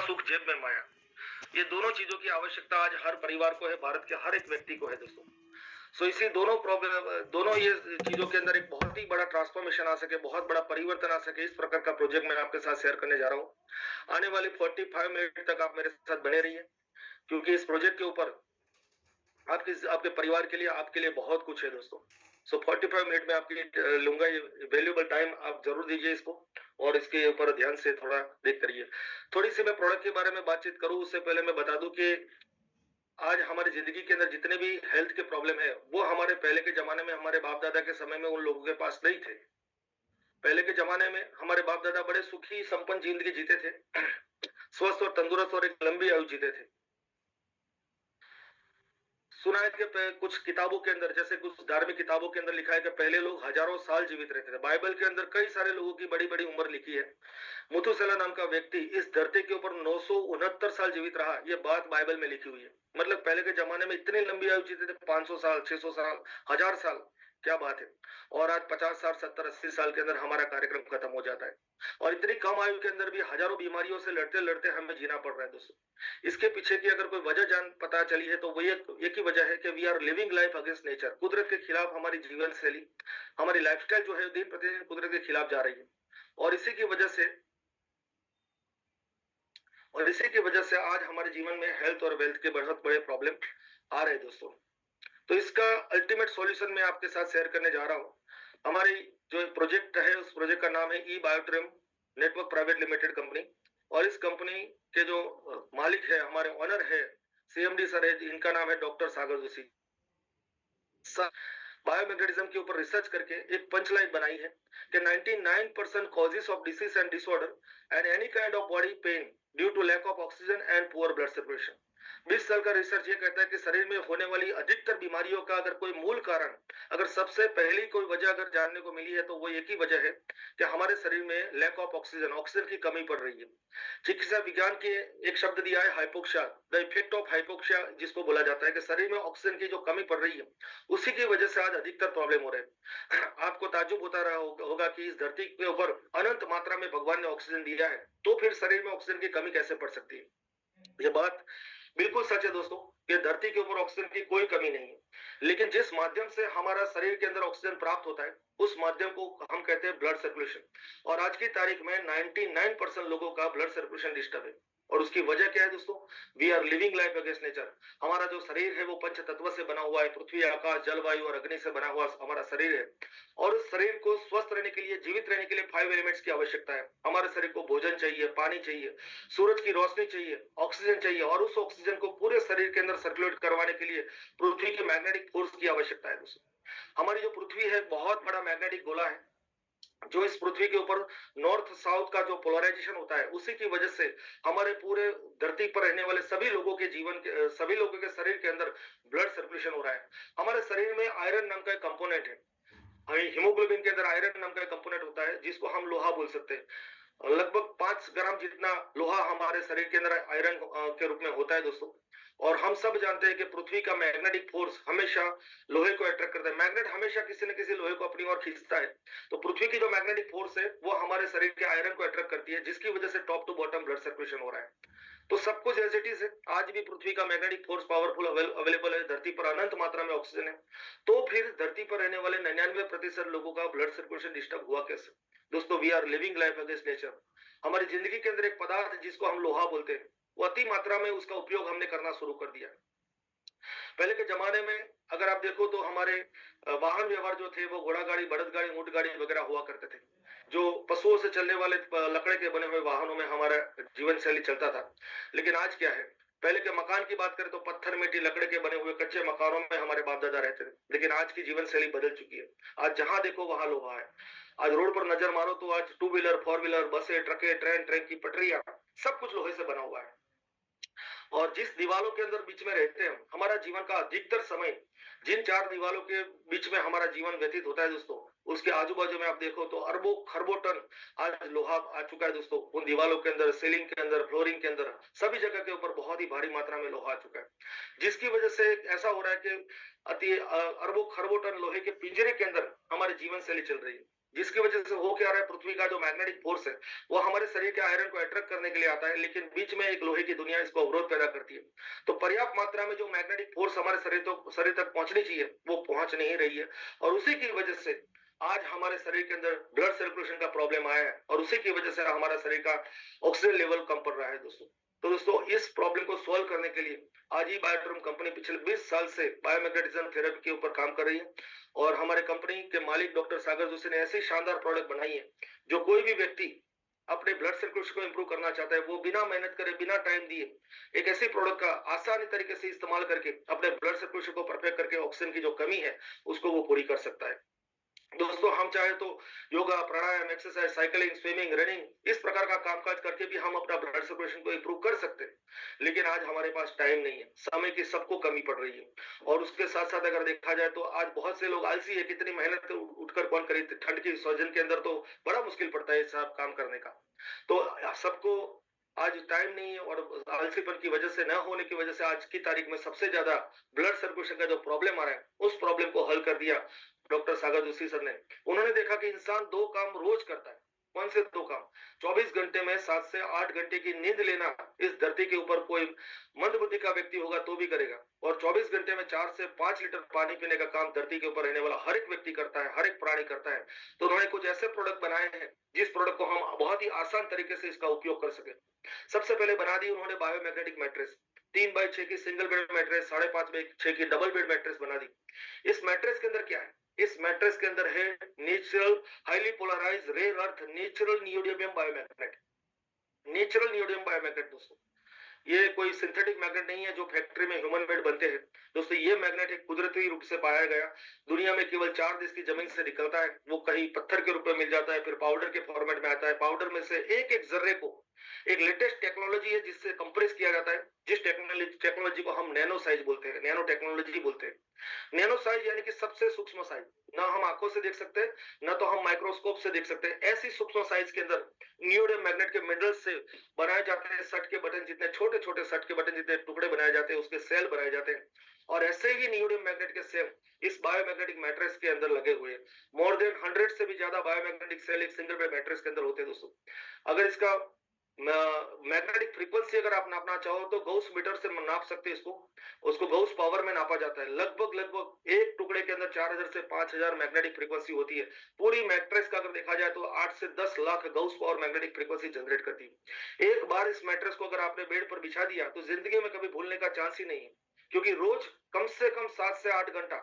सुख जेब में माया, ये दोनों चीजों की आवश्यकता आज हर परिवार को है, भारत के हर एक व्यक्ति को है दोस्तों। सो इसी दोनों प्रॉब्लम, दोनों ये चीजों के अंदर एक बहुत ही बड़ा ट्रांसफॉर्मेशन आ सके, बहुत बड़ा परिवर्तन आ सके, इस प्रकार का प्रोजेक्ट मैं आपके साथ शेयर करने जा रहा हूँ। आने वाले 45 मिनट तक आप मेरे साथ बने रहिए, क्योंकि इस प्रोजेक्ट के ऊपर आपके परिवार के लिए, आपके लिए बहुत कुछ है दोस्तों। सो 45 मिनट में आपके लूंगा, ये वैल्यूएबल टाइम आप जरूर दीजिए इसको, और इसके ऊपर ध्यान से थोड़ा देख करिए। थोड़ी सी मैं प्रोडक्ट के बारे में बातचीत करूं उससे पहले मैं बता दूं कि आज हमारी जिंदगी के अंदर जितने भी हेल्थ के प्रॉब्लम है, वो हमारे पहले के जमाने में, हमारे बाप दादा के समय में उन लोगों के पास नहीं थे। पहले के जमाने में हमारे बाप दादा बड़े सुखी संपन्न जिंदगी जीते थे, स्वस्थ और तंदुरुस्त और एक लंबी आयु जीते थे। सुना है कि कुछ किताबों के अंदर, जैसे कुछ धार्मिक किताबों के अंदर लिखा है कि पहले लोग हजारों साल जीवित रहते थे। बाइबल के अंदर कई सारे लोगों की बड़ी बड़ी उम्र लिखी है। मुथुसेला नाम का व्यक्ति इस धरती के ऊपर 969 साल जीवित रहा, ये बात बाइबल में लिखी हुई है। मतलब पहले के जमाने में इतनी लंबी आयु जीते थे, 500 साल, 600 साल, 1000 साल, क्या बात है। और आज 50 साल, 70, 80 साल के अंदर हमारा कार्यक्रम खत्म हो जाता है, और इतनी कम आयु के अंदर भी हजारों बीमारियों से लड़ते लड़ते हमें जीना पड़ रहा है दोस्तों। इसके पीछे की अगर कोई वजह जान पता चली है तो वो एक ही वजह है कि we are living life against nature. कुदरत के खिलाफ हमारी जीवन शैली, हमारी लाइफस्टाइल जो है दिन प्रतिदिन कुदरत के खिलाफ जा रही है, और इसी की वजह से आज हमारे जीवन में हेल्थ और वेल्थ के बहुत बड़े प्रॉब्लम आ रहे हैं दोस्तों। तो इसका अल्टीमेट सॉल्यूशन मैं आपके साथ शेयर करने जा रहा हूं। हमारी जो प्रोजेक्ट है, उस प्रोजेक्ट का नाम है ई बायोट्रिम नेटवर्क प्राइवेट लिमिटेड कंपनी, और इस कंपनी के जो मालिक है, हमारे ऑनर है, सीएमडी सर है, इनका नाम है डॉक्टर सागर जोशी। बायोमैग्नेटिज्म के ऊपर रिसर्च करके एक पंचलाइन बनाई है कि 99% causes of disease and disorder and any kind of body pain due to lack of oxygen and poor blood circulation. 20 साल का रिसर्च ये कहता है कि शरीर में होने वाली अधिकतर बीमारियों का अगर कोई मूल कारण, अगर सबसे पहली कोई वजह अगर जानने को मिली है तो वो एक ही वजह है कि हमारे शरीर में लैक ऑफ ऑक्सीजन, ऑक्सीजन की कमी पड़ रही है। चिकित्सा विज्ञान के एक शब्द दिया है hypoxia, the effect of hypoxia, जिसको बोला जाता है कि शरीर में ऑक्सीजन की जो कमी पड़ रही है, उसी की वजह से आज अधिकतर प्रॉब्लम हो रहे हैं। आपको ताज्जुब होता रहा होगा कि इस धरती के ऊपर अनंत मात्रा में भगवान ने ऑक्सीजन दिया है, तो फिर शरीर में ऑक्सीजन की कमी कैसे पड़ सकती है। ये बात बिल्कुल सच है दोस्तों, ये धरती के ऊपर ऑक्सीजन की कोई कमी नहीं है, लेकिन जिस माध्यम से हमारा शरीर के अंदर ऑक्सीजन प्राप्त होता है, उस माध्यम को हम कहते हैं ब्लड सर्कुलेशन। और आज की तारीख में 99% लोगों का ब्लड सर्कुलेशन डिस्टर्ब है, और उसकी वजह क्या है दोस्तों? We are living life against nature. हमारा जो शरीर है वो पंच तत्व से बना हुआ है, पृथ्वी, आकाश, जलवायु और अग्नि से बना हुआ हमारा शरीर है, और उस शरीर को स्वस्थ रहने के लिए, जीवित रहने के लिए 5 एलिमेंट्स की आवश्यकता है। हमारे शरीर को भोजन चाहिए, पानी चाहिए, सूरज की रोशनी चाहिए, ऑक्सीजन चाहिए, और उस ऑक्सीजन को पूरे शरीर के अंदर सर्कुलेट करवाने के लिए पृथ्वी के मैग्नेटिक फोर्स की आवश्यकता है दोस्तों। हमारी जो पृथ्वी है बहुत बड़ा मैग्नेटिक गोला है, जो इस पृथ्वी के ऊपर नॉर्थ साउथ का जो पोलराइजेशन होता है, उसी की वजह से हमारे पूरे धरती पर रहने वाले सभी लोगों के जीवन के, सभी लोगों के शरीर के अंदर ब्लड सर्कुलेशन हो रहा है। हमारे शरीर में आयरन नाम का एक कंपोनेंट है, हीमोग्लोबिन के अंदर आयरन नाम का एक कंपोनेंट होता है, जिसको हम लोहा बोल सकते हैं। लगभग 5 ग्राम जितना लोहा हमारे शरीर के अंदर आयरन के रूप में होता है दोस्तों। और हम सब जानते हैं कि पृथ्वी का मैग्नेटिक फोर्स हमेशा लोहे को अट्रैक्ट करता है, मैग्नेट हमेशा किसी न किसी लोहे को अपनी ओर खींचता है। तो पृथ्वी की जो मैग्नेटिक फोर्स है वो हमारे शरीर के आयरन को अट्रैक्ट करती है, जिसकी वजह से top to bottom blood circulation हो रहा है। तो सब कुछ एज इट इज है, आज भी पृथ्वी का मैग्नेटिक फोर्स पावरफुल अवेलेबल है, धरती पर अनंत मात्रा में ऑक्सीजन है, तो फिर धरती पर रहने वाले 99% लोगों का ब्लड सर्कुलेशन डिस्टर्ब हुआ कैसे? दोस्तों, we are living life against nature. हमारी जिंदगी के अंदर एक पदार्थ है जिसको हम लोहा बोलते हैं, वो अति मात्रा में उसका उपयोग हमने करना शुरू कर दिया। पहले के जमाने में अगर आप देखो तो हमारे वाहन व्यवहार जो थे वो घोड़ा गाड़ी, बड़द गाड़ी, ऊंट गाड़ी वगैरह हुआ करते थे, जो पशुओं से चलने वाले लकड़े के बने हुए वाहनों में हमारा जीवन शैली चलता था। लेकिन आज क्या है, पहले के मकान की बात करें तो पत्थर, मिट्टी, लकड़े के बने हुए कच्चे मकानों में हमारे बाप दादा रहते थे, लेकिन आज की जीवन शैली बदल चुकी है। आज जहां देखो वहां लोहा है। आज रोड पर नजर मारो तो आज 2 व्हीलर, 4 व्हीलर, बसें, ट्रकें, ट्रेन की पटरियां, सब कुछ लोहे से बना हुआ है। और जिस दीवारों के अंदर बीच में रहते हैं, हमारा जीवन का अधिकतर समय जिन 4 दीवारों के बीच में हमारा जीवन व्यतीत होता है दोस्तों, उसके आजू बाजू में आप देखो तो अरबों खरबों टन आज लोहा आ चुका है दोस्तों। उन दीवारों के अंदर, सीलिंग के अंदर, फ्लोरिंग के अंदर, सभी जगह के ऊपर बहुत ही भारी मात्रा में लोहा आ चुका है, जिसकी वजह से ऐसा हो रहा है कि अरबों खरबों टन लोहे के पिंजरे के अंदर हमारी जीवन शैली चल रही है। जिसकी वजह से हो क्या रहा है, पृथ्वी का जो मैग्नेटिक फोर्स है वो हमारे शरीर के आयरन को अट्रैक्ट करने के लिए आता है, लेकिन बीच में एक लोहे की दुनिया इसको अवरोध पैदा करती है। तो पर्याप्त मात्रा में जो मैग्नेटिक फोर्स हमारे शरीर तक पहुंचनी चाहिए वो पहुंच नहीं रही है, और उसी की वजह से आज हमारे शरीर के अंदर ब्लड सर्कुलेशन का प्रॉब्लम आया है, और उसी की वजह से हमारा शरीर का ऑक्सीजन लेवल कम पड़ रहा है दोस्तों। तो दोस्तों इस प्रॉब्लम को सॉल्व करने के लिए आज ही बायोट्रम कंपनी पिछले 20 साल से बायोमैग्नेटिज्म थेरेपी के ऊपर काम कर रही है, और हमारे कंपनी के मालिक डॉक्टर सागर जोशी ने ऐसी शानदार प्रोडक्ट बनाई है जो कोई भी व्यक्ति अपने ब्लड सर्कुलेशन को इंप्रूव करना चाहता है वो बिना मेहनत करे, बिना टाइम दिए एक ऐसी प्रोडक्ट का आसानी तरीके से इस्तेमाल करके अपने ब्लड सर्कुलेशन को परफेक्ट करके ऑक्सीजन की जो कमी है उसको वो पूरी कर सकता है। दोस्तों हम चाहे तो योगा, प्राणायाम, एक्सरसाइज, साइकिलिंग, स्विमिंग, रनिंग इस प्रकार का कामकाज करके भी हम अपना ब्लड सर्कुलेशन को इंप्रूव कर सकते हैं, लेकिन आज हमारे पास टाइम नहीं है, समय की सबको कमी पड़ रही है। और उसके साथ साथ अगर देखा जाए तो आज बहुत से लोग आलसी है, कितनी मेहनत उठकर कौन करे, ठंड की सर्जन के अंदर तो बड़ा मुश्किल पड़ता है सब काम करने का। तो सबको आज टाइम नहीं है, और आलसीपन की वजह से, न होने की वजह से आज की तारीख में सबसे ज्यादा ब्लड सर्कुलेशन का जो प्रॉब्लम आ रहा है उस प्रॉब्लम को हल कर दिया डॉक्टर सागर जोशी सर ने। उन्होंने देखा कि इंसान 2 काम रोज करता है। कौन से 2 काम? 24 घंटे में 7 से 8 घंटे की नींद लेना इस धरती के ऊपर कोई मंदबुद्धि का व्यक्ति होगा तो भी करेगा, और 24 घंटे में 4 से 5 लीटर पानी पीने का काम धरती के ऊपर रहने वाला हर एक व्यक्ति करता है, हर एक प्राणी करता है। तो उन्होंने कुछ ऐसे प्रोडक्ट बनाए हैं जिस प्रोडक्ट को हम बहुत ही आसान तरीके से इसका उपयोग कर सके। सबसे पहले बना दी उन्होंने बायोमैग्नेटिक मैट्रेस। 3x6 की सिंगल बेड मैट्रेस, 5.5x6 की डबल बेड मैट्रेस बना दी। इस मैट्रेस के अंदर क्या है? इस मैट्रेस के अंदर है natural highly polarize rare earth natural neodymium biomagnet. Natural neodymium biomagnet दोस्तों, ये कोई सिंथेटिक मैग्नेट नहीं है जो फैक्ट्री में ह्यूमन मेड बनते हैं। दोस्तों ये मैग्नेट एक कुदरती रूप से पाया गया, दुनिया में केवल 4 देश की जमीन से निकलता है। वो कहीं पत्थर के रूप में मिल जाता है, फिर पाउडर के फॉर्मेट में आता है। पाउडर में से एक एक जर्रे को एक लेटेस्ट टेक्नोलॉजी है जिससे कंप्रेस किया जाता है, जिस टेक्नोलॉजी को हम नैनो साइज बोलते हैं, नैनो टेक्नोलॉजी बोलते हैं। नैनो साइज यानी कि सबसे सूक्ष्म साइज, ना हम आंखों से देख सकते हैं ना तो हम माइक्रोस्कोप से देख सकते हैं। ऐसी सूक्ष्म साइज के अंदर नियोडियम मैग्नेट के मिनरल्स से बनाए जाते हैं सट के बटन जितने, छोटे छोटे सट के बटन जितने टुकड़े बनाए जाते हैं, उसके सेल बनाए जाते हैं। और ऐसे ही नियोडियम मैग्नेट के सेल इस बायोमैग्नेटिक मैट्रेस के अंदर लगे हुए हैं। मोर देन 100 से भी ज्यादा बायोमैग्नेटिक सेल एक सिंगल बेड मैट्रेस के अंदर होते हैं दोस्तों। अगर इसका मैग्नेटिक फ्रीक्वेंसी अगर आप नापना चाहो तो गौस मीटर से नाप सकते हैं इसको, उसको गौस पावर में नापा जाता है। लगभग एक टुकड़े के अंदर 4000 से 5000 मैग्नेटिक फ्रीक्वेंसी होती है। पूरी मैट्रेस का अगर देखा जाए तो 8 से 10 lakh gauss power magnetic frequency generate करती है। एक बार इस मैट्रेस को अगर आपने बेड पर बिछा दिया तो जिंदगी में कभी भूलने का चांस ही नहीं है, क्योंकि रोज कम से कम 7 से 8 घंटा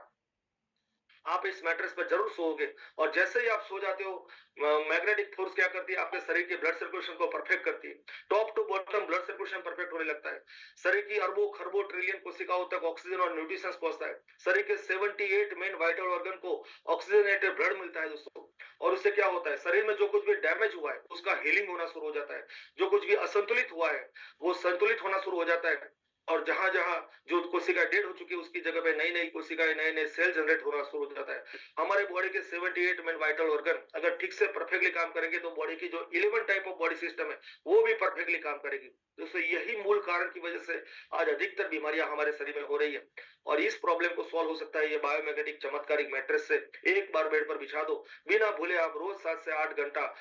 आप इस मैट्रेस पर जरूर सोओगे। और जैसे ही आप सो जाते हो मैग्नेटिक फोर्स क्या करती है, आपके शरीर के ब्लड सर्कुलेशन को परफेक्ट करती है। Top to bottom blood circulation perfect होने लगता है। शरीर की अरबों खरबों ट्रिलियन कोशिकाओं तक ऑक्सीजन और न्यूट्रिशंस पहुंचता है। शरीर के 78 मेन वाइटल ऑर्गन को ऑक्सीजनेटेड ब्लड मिलता है दोस्तों। और उससे क्या होता है, शरीर में जो कुछ भी डैमेज हुआ है उसका हीलिंग होना शुरू हो जाता है। जो कुछ भी असंतुलित हुआ है वो संतुलित होना शुरू हो जाता है। और जहां जहां जो कोशिका डेड हो चुकी है उसकी जगह पे नई नई कोशिकाएं, नए नए सेल जनरेट होना शुरू हो जाता है। हमारे बॉडी के 78 मेन वाइटल ऑर्गन अगर ठीक से परफेक्टली काम करेंगे तो बॉडी की जो 11 टाइप ऑफ बॉडी सिस्टम है वो भी परफेक्टली काम करेगी। दोस्तों यही मूल कारण की वजह से आज अधिकतर बीमारियां हमारे शरीर में हो रही है, और इस प्रॉब्लम को सॉल्व हो सकता है ये बायोमैग्नेटिक चमत्कारिक मैट्रेस से। एक बार बेड पर बिछा दो, बिना भूले आप रोज 7 से 8 घंटा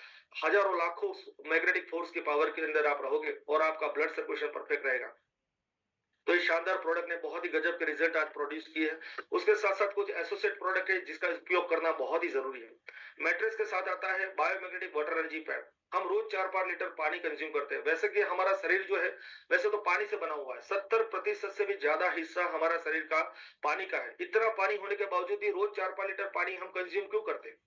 हजारों लाखों मैग्नेटिक फोर्स की पावर के अंदर आप रहोगे और आपका ब्लड सर्कुलेशन परफेक्ट रहेगा। तो इस शानदार प्रोडक्ट ने बहुत ही गजब के रिजल्ट आज प्रोड्यूस किए हैं। उसके साथ साथ कुछ एसोसिएट प्रोडक्ट है जिसका उपयोग करना बहुत ही जरूरी है। मैट्रेस के साथ आता है बायोमैग्नेटिक वाटर एनर्जी पैड। हम रोज 4-5 लीटर पानी कंज्यूम करते हैं। वैसे कि हमारा शरीर जो है वैसे तो पानी से बना हुआ है, 70% से भी ज्यादा हिस्सा हमारा शरीर का पानी का है। इतना पानी होने के बावजूद भी रोज 4-5 लीटर पानी हम कंज्यूम क्यों करते हैं?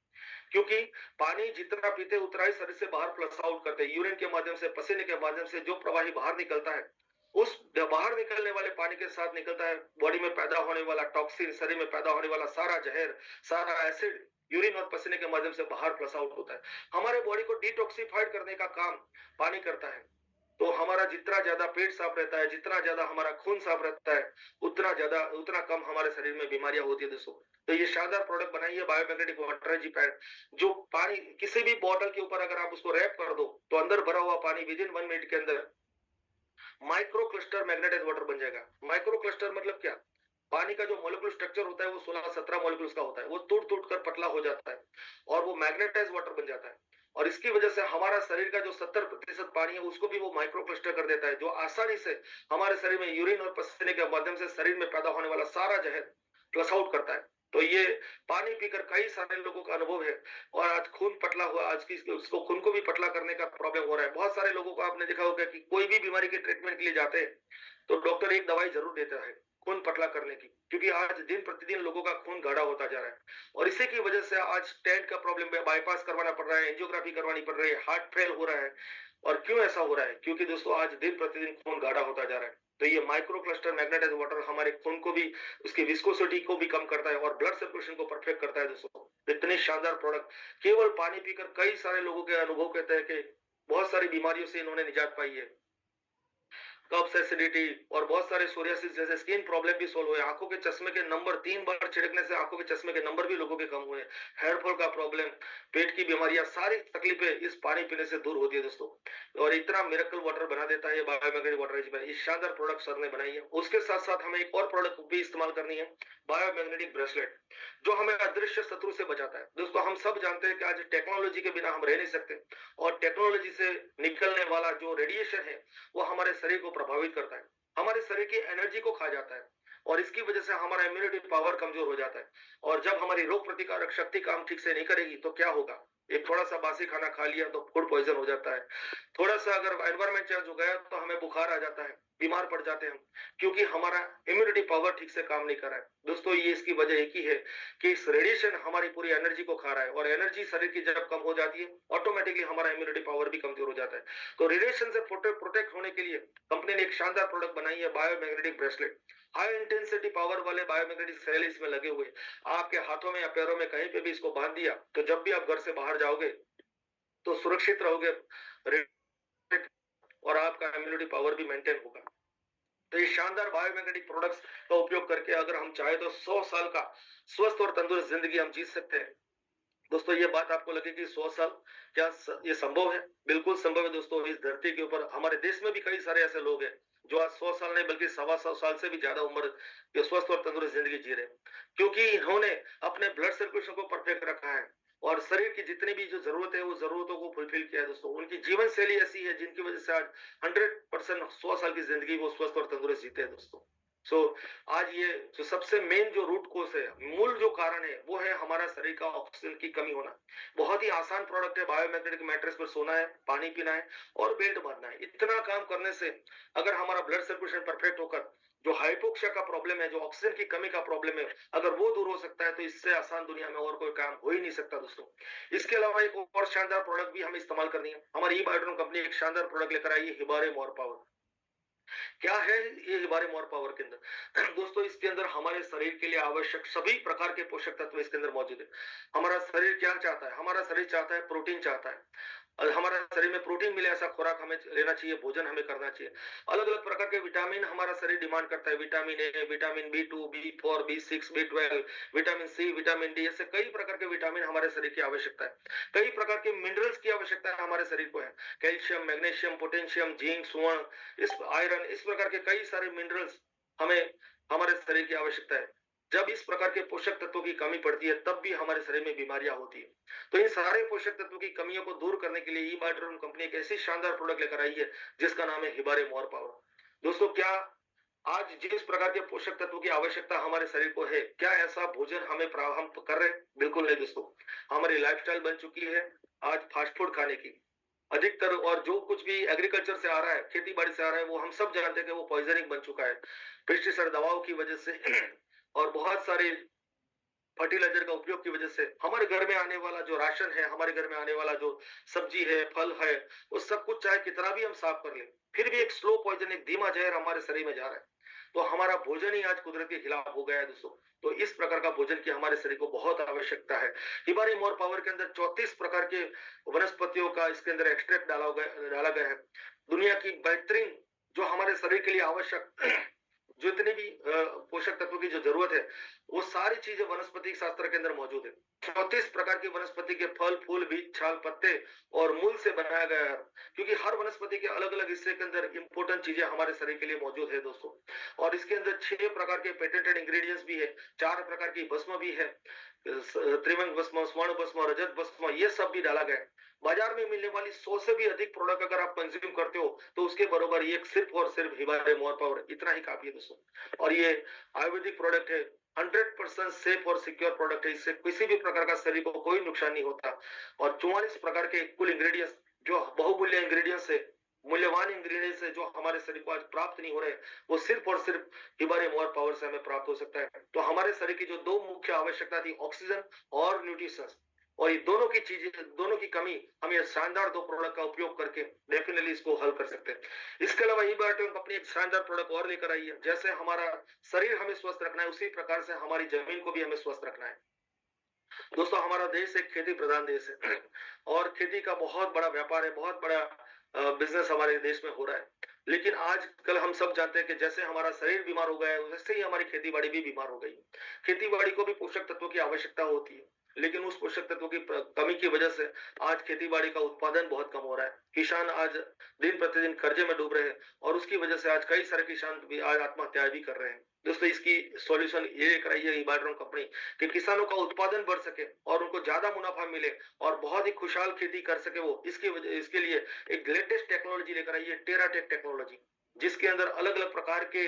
क्योंकि पानी जितना पीते उतना ही शरीर से बाहर फ्लश आउट करते हैं। यूरिन के माध्यम से, पसीने के माध्यम से जो प्रवाही बाहर निकलता है, उस बाहर निकलने वाले पानी के साथ निकलता है बॉडी में पैदा होने वाला टॉक्सिन, शरीर में पैदा होने वाला सारा जहर, सारा एसिड यूरिन और पसीने के माध्यम से बाहर फ्लश आउट होता है। हमारे बॉडी को डिटॉक्सिफाइड करने का काम पानी करता है। तो हमारा जितना ज्यादा पेट साफ रहता है, जितना ज्यादा हमारा खून साफ रहता है, उतना कम हमारे शरीर में बीमारियां होती है दोस्तों। तो ये शानदार प्रोडक्ट बनाई है बायोमैग्नेटिक वाटर एनर्जी पैड, जो पानी किसी भी बॉटल के ऊपर अगर आप उसको रैप कर दो तो अंदर भरा हुआ पानी विद इन 1 मिनट के अंदर माइक्रो क्लस्टर मैग्नेटाइज वाटर बन जाएगा। माइक्रो क्लस्टर मतलब क्या? पानी का जो मॉलिक्यूल स्ट्रक्चर होता है वो 16-17 मॉलिक्यूल्स का होता है, वो टूट-टूट कर पतला हो जाता है और वो मैग्नेटाइज्ड वाटर बन जाता है। और इसकी वजह से हमारा शरीर का जो 70% पानी है उसको भी वो माइक्रो क्लस्टर कर देता है, जो आसानी से हमारे शरीर में यूरिन और पसीने के माध्यम से शरीर में पैदा होने वाला सारा जहर फ्लश आउट करता है। तो ये पानी पीकर कई सारे लोगों का अनुभव है और आज खून पतला हुआ, आज की उसको खून को भी पतला करने का प्रॉब्लम हो रहा है। बहुत सारे लोगों को आपने देखा होगा कि कोई भी बीमारी के ट्रीटमेंट के लिए जाते हैं तो डॉक्टर एक दवाई जरूर देता है खून पतला करने की, क्योंकि आज दिन प्रतिदिन लोगों का खून गाढ़ा होता जा रहा है और इसी की वजह से आज स्टेंट का प्रॉब्लम है, बाईपास करवाना पड़ रहा है, एंजियोग्राफी करवानी पड़ रही है, हार्ट फेल हो रहा है। और क्यों ऐसा हो रहा है? क्योंकि दोस्तों आज दिन प्रतिदिन खून गाढ़ा होता जा रहा है। तो ये माइक्रो क्लस्टर मैग्नेटाइज्ड वाटर हमारे खून को भी, उसकी विस्कोसिटी को भी कम करता है और ब्लड सर्कुलेशन को परफेक्ट करता है। दोस्तों इतनी शानदार प्रोडक्ट, केवल पानी पीकर कई सारे लोगों के अनुभव कहते हैं कि बहुत सारी बीमारियों से इन्होंने निजात पाई है। कब्स, एसिडिटी और बहुत सारे सोरियासिस जैसे स्किन प्रॉब्लम भी सोल्व हुए। आंखों के चश्मे के नंबर 3 बार छिड़कने से आंखों के चश्मे के नंबर भी लोगों के कम हुए। हेयर फॉल का प्रॉब्लम, पेट की बीमारियां, सारी तकलीफें इस पानी पीने से दूर होती है दोस्तों। और इतना मिरेकल वाटर बना देता है ये बायोमैग्नेटिक वाटर रेज में। ये शानदार प्रोडक्ट सर ने बनाई है। उसके साथ साथ हमें एक और प्रोडक्ट भी इस्तेमाल करनी है, बायोमैग्नेटिक ब्रेसलेट, जो हमें अदृश्य शत्रु से बचाता है। दोस्तों हम सब जानते हैं कि आज टेक्नोलॉजी के बिना हम रह नहीं सकते और टेक्नोलॉजी से निकलने वाला जो रेडिएशन है वो हमारे शरीर को प्रभावित करता है, हमारे शरीर की एनर्जी को खा जाता है और इसकी वजह से हमारा इम्यूनिटी पावर कमजोर हो जाता है। और जब हमारी रोग प्रतिकारक शक्ति काम ठीक से नहीं करेगी तो क्या होगा? एक थोड़ा सा बासी खाना खा लिया तो फूड पॉइजन हो जाता है, थोड़ा सा अगर एनवायरमेंट चेंज हो गया तो हमें बुखार आ जाता है, बीमार पड़ जाते हैं, क्योंकि हमारा इम्यूनिटी पावर ठीक से काम नहीं कर रहा है। दोस्तों ये इसकी वजह एक ही है कि इस रेडिएशन हमारी पूरी एनर्जी को खा रहा है और एनर्जी शरीर की जब कम हो जाती है ऑटोमेटिकली हमारा इम्यूनिटी पावर भी कमजोर हो जाता है। तो रेडिएशन से प्रोटेक्ट होने के लिए कंपनी ने एक शानदार प्रोडक्ट बनाई है, biomagnetic bracelet. High intensity power वाले बायोमैग्नेटिक सेल इसमें लगे हुए, आपके हाथों में या पैरों में कहीं पे भी इसको बांध दिया तो जब भी आप घर से बाहर जाओगे तो सुरक्षित रहोगे और आपका इम्यूनिटी पावर भी मेंटेन होगा। तो ये शानदार बायोमैग्नेटिक प्रोडक्ट्स का उपयोग करके अगर हम चाहे तो 100 साल का स्वस्थ और तंदुरुस्त जिंदगी हम जी सकते हैं। दोस्तों ये बात आपको लगे कि 100 साल क्या ये संभव है? बिल्कुल संभव है दोस्तों। इस धरती के ऊपर हमारे देश में भी कई सारे ऐसे लोग हैं जो आज 100 साल नहीं बल्कि 125 साल से भी ज्यादा उम्र ये स्वस्थ और तंदुरुस्त जिंदगी जी रहे हैं, क्योंकि इन्होंने अपने ब्लड सर्कुलेशन को परफेक्ट रखा है और शरीर की जितनी भी जो जरूरत है वो जरूरतों को फुलफिल किया है। दोस्तों उनकी जीवन शैली ऐसी है जिनकी वजह से आज 100% 100 साल की जिंदगी वो स्वस्थ और तंदुरुस्त जीते हैं दोस्तों। सो आज ये जो सबसे मेन जो रूट कोस है, मूल जो कारण है वो है हमारा शरीर का ऑक्सीजन की कमी होना। बहुत ही आसान प्रोडक्ट है, बायोमैग्नेटिक मैट्रेस पर सोना है, पानी पीना है और बेल्ट बांधना है। इतना काम करने से अगर हमारा ब्लड सर्कुलेशन परफेक्ट होकर जो हाइपोक्सिया का प्रॉब्लम है, जो ऑक्सीजन की कमी का प्रॉब्लम है, अगर वो दूर हो सकता है तो इससे आसान दुनिया में और कोई काम हो ही नहीं सकता दोस्तों। इसके अलावा एक और शानदार प्रोडक्ट भी हमें इस्तेमाल करनी है। हमारी ई बायोट्रॉन कंपनी एक शानदार प्रोडक्ट लेकर आई है, हिबारे मोर पावर। क्या है ये हिबारे मोर पावर के अंदर? दोस्तों इसके अंदर हमारे शरीर के लिए आवश्यक सभी प्रकार के पोषक तत्व इसके अंदर मौजूद है। हमारा शरीर क्या चाहता है? हमारा शरीर चाहता है प्रोटीन चाहता है और हमारा शरीर में प्रोटीन मिले ऐसा खुराक हमें लेना चाहिए, भोजन हमें करना चाहिए। अलग अलग प्रकार के विटामिन हमारा शरीर डिमांड करता है, vitamin A, vitamin B2, B4, B6, B12, vitamin C, vitamin D, ऐसे कई प्रकार के विटामिन हमारे शरीर की आवश्यकता है। कई प्रकार के मिनरल्स की आवश्यकता हमारे शरीर को है, कैल्शियम, मैग्नीशियम, पोटेशियम, जिंक, सुवर्ण, इस आयरन, इस प्रकार के कई सारे मिनरल्स हमें हमारे शरीर की आवश्यकता है। जब इस प्रकार के पोषक तत्वों की कमी पड़ती है तब भी हमारे शरीर में बीमारियां होती है। तो इन सारे पोषक तत्वों की कमियों को दूर करने के लिए ई बायोट्रॉन कंपनी एक ऐसी शानदार प्रोडक्ट लेकर आई है जिसका नाम है हिबारे मोर पावर। दोस्तों क्या आज जिस प्रकार के पोषक तत्वों की आवश्यकता हमारे शरीर को है, क्या ऐसा भोजन हमें हम कर रहे हैं? बिल्कुल नहीं दोस्तों। हमारी लाइफस्टाइल बन चुकी है आज फास्ट फूड खाने की अधिकतर, और जो कुछ भी एग्रीकल्चर से आ रहा है, खेती बाड़ी से आ रहा है, वो हम सब जानते हैं कि वो पॉइजनिंग बन चुका है पेस्टिसाइड दवाओं की वजह से और बहुत सारे फर्टिलाइजर का उपयोग की वजह से हमारे घर में आने वाला जो राशन है, हमारे घर में आने वाला जो सब्जी है, फल है, वो सब कुछ चाहे कितना भी हम साफ कर ले फिर भी एक स्लो पॉइजन, एक धीमा जहर हमारे शरीर में जा रहा है। तो हमारा भोजन ही आज कुदरत के खिलाफ हो गया है दोस्तों। तो इस प्रकार का भोजन की हमारे शरीर को बहुत आवश्यकता है। हिबारी मोर पावर के अंदर 34 प्रकार के वनस्पतियों का इसके अंदर एक्सट्रैक्ट डाला गया है। दुनिया की बेहतरीन जो हमारे शरीर के लिए आवश्यक जितनी भी पोषक तत्वों की जो जरूरत है, वो सारी चीजें वनस्पति शास्त्र के अंदर मौजूद है। 34 प्रकार की वनस्पति के फल, फूल, बीज, छाल, पत्ते और मूल से बनाया गया है, क्योंकि हर वनस्पति के अलग अलग हिस्से के अंदर इंपॉर्टेंट चीजें हमारे शरीर के लिए मौजूद है दोस्तों। और इसके अंदर 6 प्रकार के पेटेंटेड इंग्रेडिएंट्स भी है, 4 प्रकार की भस्म भी है, त्रिभंग भस्म, स्वर्ण भस्म, रजत भस्म, ये सब भी डाला गया है। बाजार में मिलने वाली 100 से भी अधिक प्रोडक्ट अगर आप कंज्यूम करते हो तो उसके बराबर ये सिर्फ और सिर्फ हिमालय मोर पावर इतना ही काफी है दोस्तों। और ये आयुर्वेदिक प्रोडक्ट है, 100% सेफ और सिक्योर प्रोडक्ट है, इससे किसी भी प्रकार का शरीर को कोई नुकसान नहीं होता। और 44 प्रकार के कुल इंग्रेडिएंट्स, जो बहुमूल्य इंग्रेडिएंट्स है, मूल्यवान इंग्रेडिएंट्स है, जो हमारे शरीर को आज प्राप्त नहीं हो रहे, वो सिर्फ और सिर्फ हिमालय मोर पावर से हमें प्राप्त हो सकता है। तो हमारे शरीर की जो दो मुख्य आवश्यकता थी, ऑक्सीजन और न्यूट्रिशन, और ये दोनों की चीजें, दोनों की कमी हम ये शानदार दो प्रोडक्ट का उपयोग करके डेफिनेटली इसको हल कर सकते हैं। इसके अलावा ई बायोटेक कंपनी एक शानदार प्रोडक्ट और लेकर आई है। जैसे हमारा शरीर हमें स्वस्थ रखना है, उसी प्रकार से हमारी जमीन को भी हमें स्वस्थ रखना है। दोस्तों, हमारा देश एक खेती प्रधान देश है और खेती का बहुत बड़ा व्यापार है, बहुत बड़ा बिजनेस हमारे देश में हो रहा है। लेकिन आज कल हम सब जानते हैं कि जैसे हमारा शरीर बीमार हो गया है, वैसे ही हमारी खेती बाड़ी भी बीमार हो गई। खेती बाड़ी को भी पोषक तत्वों की आवश्यकता होती है, लेकिन उस पोषक तत्वों की कमी की वजह से आज खेती बाड़ी का उत्पादन बहुत कम हो रहा है। किसान आज दिन प्रतिदिन कर्जे में डूब रहे हैं और उसकी वजह से आज कई सारे किसान भी आज आत्महत्या भी कर रहे हैं। दोस्तों, इसकी सॉल्यूशन ये लेकर आई है इबाड्रोन कंपनी कि किसानों का उत्पादन बढ़ सके और उनको ज्यादा मुनाफा मिले और बहुत ही खुशहाल खेती कर सके वो, इसके लिए एक लेटेस्ट टेक्नोलॉजी लेकर आई है, टेराटेक टेक्नोलॉजी, जिसके अंदर अलग अलग प्रकार के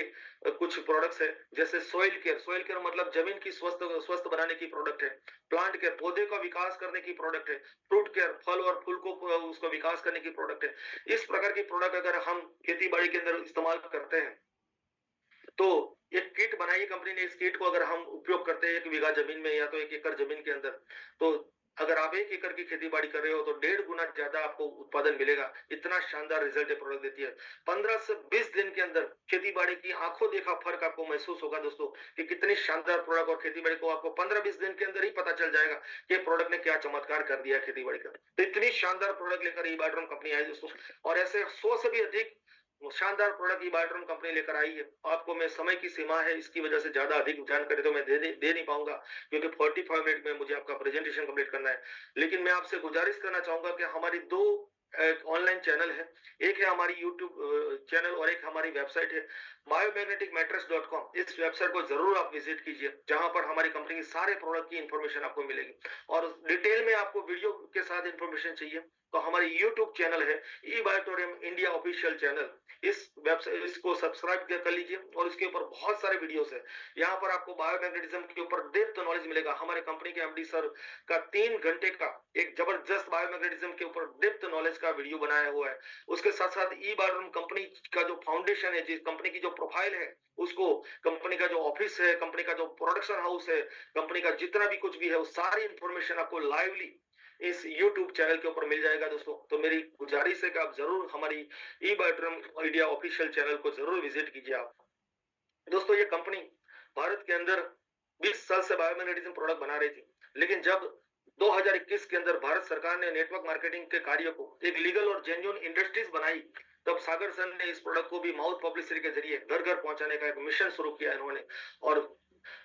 कुछ प्रोडक्ट्स है। जैसे सॉइल केयर मतलब जमीन की स्वस्थ स्वस्थ बनाने की प्रोडक्ट है। प्लांट केयर, पौधे का विकास करने की प्रोडक्ट है। फ्रूट केयर, फल और फूल को उसका विकास करने की प्रोडक्ट है। इस प्रकार की प्रोडक्ट अगर हम खेती बाड़ी के अंदर इस्तेमाल करते हैं तो एक किट बनाई कंपनी ने। इस किट को अगर हम उपयोग करते हैं 1 बीघा जमीन में या तो 1 एकड़ जमीन के अंदर, तो अगर आप 1 एकड़ की खेती बाड़ी कर रहे हो तो 1.5 गुना ज्यादा आपको उत्पादन मिलेगा। इतना शानदार रिजल्ट ये प्रोडक्ट देती है। 15 से 20 दिन के अंदर खेती बाड़ी की आंखों देखा फर्क आपको महसूस होगा दोस्तों, कि कितनी शानदार प्रोडक्ट, और खेती बाड़ी को आपको 15-20 दिन के अंदर ही पता चल जाएगा कि प्रोडक्ट ने क्या चमत्कार कर दिया खेती बाड़ी का। तो इतनी शानदार प्रोडक्ट लेकर इबाड्रोन कंपनी आई दोस्तों, और ऐसे 100 से भी अधिक शानदार प्रोडक्ट इबाड्रोन कंपनी लेकर आई है। आपको मैं, समय की सीमा है, इसकी वजह से ज्यादा अधिक जानकारी तो मैं दे नहीं पाऊंगा, क्योंकि 45 मिनट में मुझे आपका प्रेजेंटेशन कंप्लीट करना है। लेकिन मैं आपसे गुजारिश करना चाहूंगा कि हमारी 2 ऑनलाइन चैनल है, एक है हमारी यूट्यूब चैनल और एक हमारी वेबसाइट है biomagneticmattress.com। इस वेबसाइट को जरूर आप विजिट कीजिए, जहां पर हमारी कंपनी के सारे प्रोडक्ट की इंफॉर्मेशन आपको मिलेगी। और डिटेल में आपको वीडियो के साथ इंफॉर्मेशन चाहिए तो हमारी यूट्यूब चैनल है ई बायोटोरियम इंडिया ऑफिशियल चैनल। इस वेबसाइट, इसको सब्सक्राइब कर लीजिए और इसके ऊपर बहुत सारे वीडियोस है। यहाँ पर आपको बायोमैग्नेटिज्म के ऊपर डेप्थ नॉलेज मिलेगा। हमारे कंपनी के एमडी सर का 3 घंटे का एक जबरदस्त बायोमैग्नेटिज्म के ऊपर डेप्थ नॉलेज का वीडियो बनाया हुआ है। उसके साथ साथ ई बायोटोरियम कंपनी का जो फाउंडेशन है, जिस कंपनी की जो प्रोफाइल है, उसको, कंपनी का जो ऑफिस है, कंपनी का जो प्रोडक्शन हाउस है, कंपनी का जितना भी कुछ भी है, वो सारी इंफॉर्मेशन आपको लाइवली इस YouTube चैनल के ऊपर मिल जाएगा दोस्तों। तो मेरी गुजारिश है कि आप जरूर हमारी ई बायोटोरियम इंडिया ऑफिशियल चैनल को जरूर विजिट कीजिए आप दोस्तों। ये कंपनी भारत के अंदर 20 साल से बायोमैग्नेटिज्म प्रोडक्ट बना रही थी, लेकिन जब 2021 के अंदर भारत सरकार ने नेटवर्क मार्केटिंग के कार्य को एक लीगल और जेन्युइन इंडस्ट्रीज बनाई, तब सागर सर ने इस प्रोडक्ट को भी माउथ पब्लिसिटी के जरिए घर घर पहुंचाने का एक मिशन शुरू किया इन्होंने। और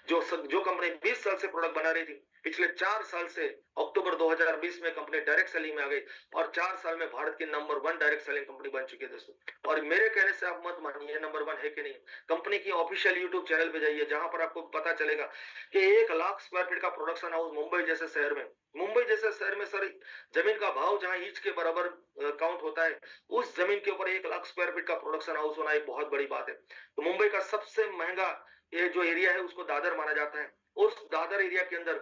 जो कंपनी 20 साल से प्रोडक्ट बना रही थी, पिछले 4 साल से अक्टूबर 2020 में कंपनी डायरेक्ट सेलिंग में आ गई और 4 साल में भारत की नंबर 1 डायरेक्ट सेलिंग कंपनी बन चुकी है दोस्तों। और मेरे कहने से आप मत मानिए नंबर 1 है कि नहीं, कंपनी की ऑफिशियल यूट्यूब चैनल पे जाइए, जहां पर आपको पता चलेगा कि 1 लाख स्क्वायर फीट का प्रोडक्शन हाउस मुंबई जैसे शहर में सर, जमीन का भाव जहां ईच के बराबर काउंट होता है, उस जमीन के ऊपर 1 लाख स्क्वायर फीट का प्रोडक्शन हाउस होना एक बहुत बड़ी बात है। तो मुंबई का सबसे महंगा ये जो एरिया है उसको दादर माना जाता है। उस दादर एरिया के अंदर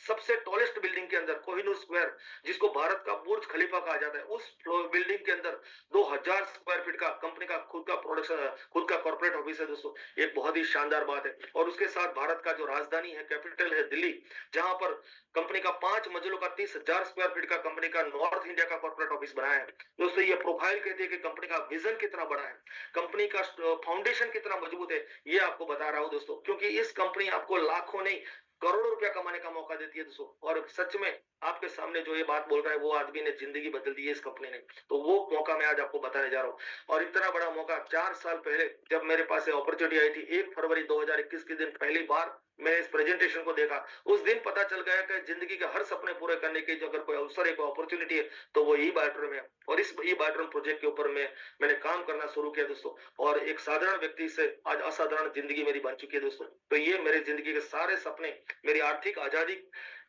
सबसे टॉलेस्ट बिल्डिंग के अंदर कोहिनूर स्क्वायर, जिसको भारत का बुर्ज खलीफा कहा जाता है, उस बिल्डिंग के अंदर 2000 स्क्वायर फीट का कंपनी का खुद का प्रोडक्शन, खुद का कॉर्पोरेट ऑफिस है दोस्तों। एक बहुत ही शानदार बात है। और उसके साथ भारत का जो राजधानी है, कैपिटल है दिल्ली, जहां पर कंपनी का 5 मंजिलों का 30,000 स्क्वायर फीट का कंपनी का नॉर्थ इंडिया का कॉर्पोरेट ऑफिस बनाया है दोस्तों। ये प्रोफाइल कहती है कि कंपनी का विजन कितना बड़ा है, कंपनी का फाउंडेशन कितना मजबूत है, ये आपको बता रहा हूं दोस्तों। क्योंकि इस कंपनी आपको लाखों नहीं, करोड़ों रुपया कमाने का मौका देती है दोस्तों। और सच में आपके सामने जो ये बात बोल रहा है वो आदमी ने जिंदगी बदल दी है इस कंपनी ने। तो वो मौका मैं आज आपको बताने जा रहा हूँ। और इतना बड़ा मौका 4 साल पहले जब मेरे पास अपॉर्चुनिटी आई थी, 1 फरवरी 2021 के दिन पहली बार मैं इस प्रेजेंटेशन को देखा, उस दिन पता चल गया कि जिंदगी के हर सपने पूरे करने की जो अगर कोई अवसर है, कोई अपॉर्चुनिटी है, तो वो ई बायोड्रोम है। और इस ई बायोड्रोम प्रोजेक्ट के ऊपर मैंने काम करना शुरू किया दोस्तों। और एक साधारण व्यक्ति से आज असाधारण जिंदगी मेरी बन चुकी है दोस्तों। तो ये मेरे जिंदगी के सारे सपने, मेरी आर्थिक आजादी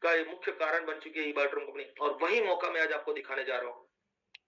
का एक मुख्य कारण बन चुकी है ई बायोड्रोम कंपनी। और वही मौका मैं आज आपको दिखाने जा रहा हूँ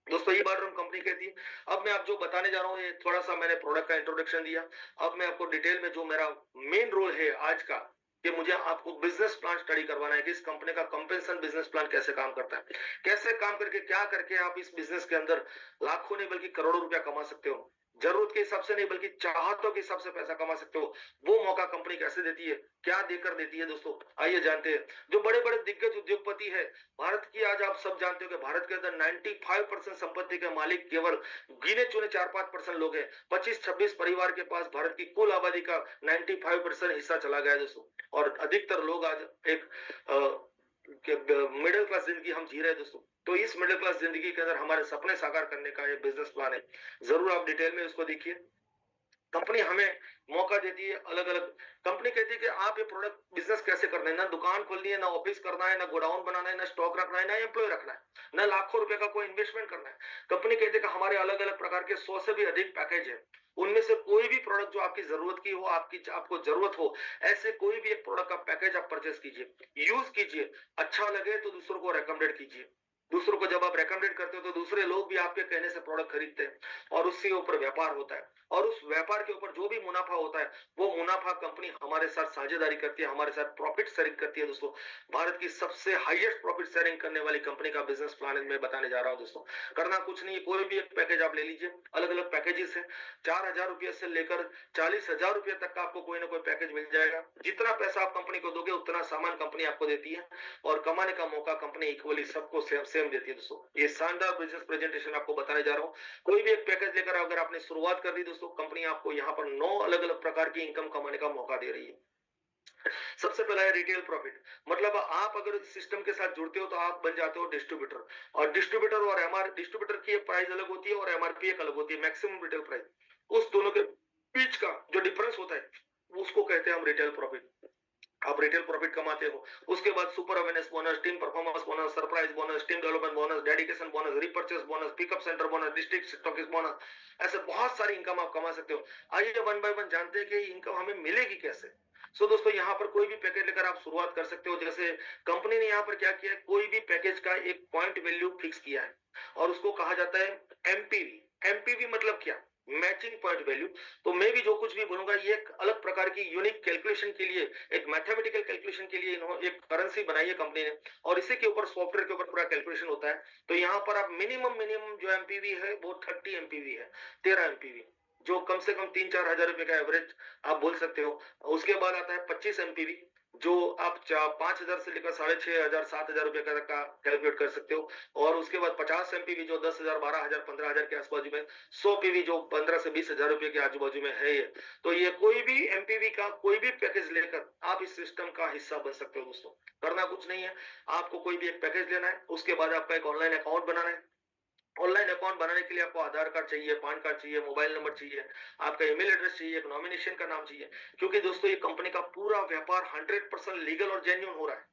दोस्तों। ई बायोड्रोम कंपनी कहती है, अब मैं आप जो बताने जा रहा हूँ, ये थोड़ा सा मैंने प्रोडक्ट का इंट्रोडक्शन दिया। अब मैं आपको डिटेल में जो मेरा मेन रोल है आज का, कि मुझे आपको बिजनेस प्लान स्टडी करवाना है कि इस कंपनी का कंपेंसेशन बिजनेस प्लान कैसे काम करता है, कैसे काम करके क्या करके आप इस बिजनेस के अंदर लाखों नहीं बल्कि करोड़ों रुपया कमा सकते हो। जरूरत के हिसाब से नहीं बल्कि चाहतों के हिसाब से पैसा कमा सकते हो। वो मौका कंपनी कैसे देती है, क्या देकर देती है दोस्तों, आइए जानते हैं। जो बड़े बड़े दिग्गज उद्योगपति है भारत की, आज आप सब जानते हो कि भारत के अंदर 95% संपत्ति के मालिक केवल गिने चुने 4-5% लोग हैं। 25-26 परिवार के पास भारत की कुल आबादी का 95% हिस्सा चला गया है दोस्तों। और अधिकतर लोग आज एक मिडिल क्लास जिंदगी हम जी रहे हैं दोस्तों। तो इस मिडिल क्लास जिंदगी के अंदर हमारे सपने साकार करने का ये बिजनेस प्लान है। जरूर आप डिटेल में इसको देखिए। कंपनी हमें मौका देती है अलग अलग। कंपनी कहती है कि आप ये प्रोडक्ट बिजनेस कैसे करना है, ना दुकान खोलनी है, ना ऑफिस करना है, ना गोडाउन बनाना है, ना स्टॉक रखना है, ना एम्प्लॉय रखना है, ना लाखों रुपए का कोई इन्वेस्टमेंट करना है। कंपनी कहती है कि हमारे अलग अलग प्रकार के 100 से भी अधिक पैकेज है। उनमें से कोई भी प्रोडक्ट जो आपकी जरूरत की हो, आपको जरूरत हो, ऐसे कोई भी एक प्रोडक्ट का पैकेज आप परचेस कीजिए, यूज कीजिए, अच्छा लगे तो दूसरों को रेकमेंडेड कीजिए। दूसरों को जब आप रेकमेंडेड करते हो तो दूसरे लोग भी आपके कहने से प्रोडक्ट खरीदते हैं और उसके ऊपर व्यापार होता है। और उस व्यापार के ऊपर जो भी मुनाफा होता है वो मुनाफा कंपनी हमारे साथ साझेदारी करती है, हमारे साथ प्रॉफिट शेयरिंग करती है दोस्तों। भारत की सबसे हाईएस्ट प्रॉफिट शेयरिंग करने वाली कंपनी का बिजनेस प्लान मैं बताने जा रहा हूं दोस्तों। करना कुछ नहीं है, कोई भी एक पैकेज आप ले लीजिए। अलग अलग पैकेजेस है, 4,000 रुपये से लेकर 40,000 रुपये तक का आपको कोई ना कोई पैकेज मिल जाएगा। जितना पैसा आप कंपनी को दोगे उतना सामान कंपनी आपको देती है और कमाने का मौका कंपनी इक्वली सबको सेम देती है दोस्तों। ये शानदार बिजनेस प्रेजेंटेशन आपको बताने जा रहा हूँ। कोई भी एक पैकेज लेकर अगर आपने शुरुआत कर दी दोस्तों, कंपनी आपको यहाँ पर 9 अलग अलग प्रकार की इनकम कमाने का मौका दे रही है। सबसे पहला है रिटेल प्रॉफिट। मतलब आप अगर इस सिस्टम के साथ जुड़ते हो तो आप बन जाते हो डिस्ट्रीब्यूटर। और डिस्ट्रीब्यूटर और डिस्ट्रीब्यूटर की प्राइस अलग होती है और एमआरपी एक अलग होती है, मैक्सिमम रिटेल प्राइस। उस दोनों के बीच का जो डिफरेंस होता है उसको कहते हैं हम रिटेल प्रॉफिट। आप रिटेल प्रॉफिट कमाते हो। उसके बाद super awareness bonus, team performance bonus, surprise bonus, team development bonus, dedication bonus, repurchase bonus, pickup centre bonus, district stockist bonus, ऐसे बहुत सारी इनकम आप कमा सकते हो। आइए वन बाय वन जानते हैं कि इनकम हमें मिलेगी कैसे। दोस्तों यहाँ पर कोई भी पैकेज लेकर आप शुरुआत कर सकते हो। जैसे कंपनी ने यहाँ पर क्या किया है, कोई भी पैकेज का एक पॉइंट वैल्यू फिक्स किया है और उसको कहा जाता है एमपीवी। एमपीवी मतलब क्या, मैचिंग पॉइंट वैल्यू। तो मैं भी जो कुछ भी बोलूंगा ये एक अलग प्रकार की यूनिक कैलकुलेशन के लिए, एक मैथमेटिकल कैलकुलेशन के लिए इन्होंने एक करेंसी बनाई है कंपनी ने और इसी के ऊपर सॉफ्टवेयर के ऊपर पूरा कैलकुलेशन होता है। तो यहाँ पर आप मिनिमम जो एमपीवी है वो 30 एमपीवी है, 13 एमपीवी, जो कम से कम 3-4 हजार रुपए का एवरेज आप बोल सकते हो। उसके बाद आता है 25 एमपीवी, जो आप 5,000 से लेकर 6,500 7,000 रुपए का कैलकुलेट कर सकते हो। और उसके बाद 50 एमपीवी जो 10,000 12,000 15,000 के आसपास में, 100 पीवी जो 15 से 20,000 रुपए के आजू बाजू में है ये। तो ये कोई भी एमपीवी का कोई भी पैकेज लेकर आप इस सिस्टम का हिस्सा बन सकते हो दोस्तों। करना कुछ नहीं है, आपको कोई भी एक पैकेज लेना है, उसके बाद आपका एक ऑनलाइन अकाउंट बनाना है। ऑनलाइन अकाउंट बनाने के लिए आपको आधार कार्ड चाहिए, पैन कार्ड चाहिए, मोबाइल नंबर चाहिए, आपका ईमेल एड्रेस चाहिए, एक नॉमिनेशन का नाम चाहिए। क्योंकि दोस्तों ये कंपनी का पूरा व्यापार 100% लीगल और जेन्युइन हो रहा है।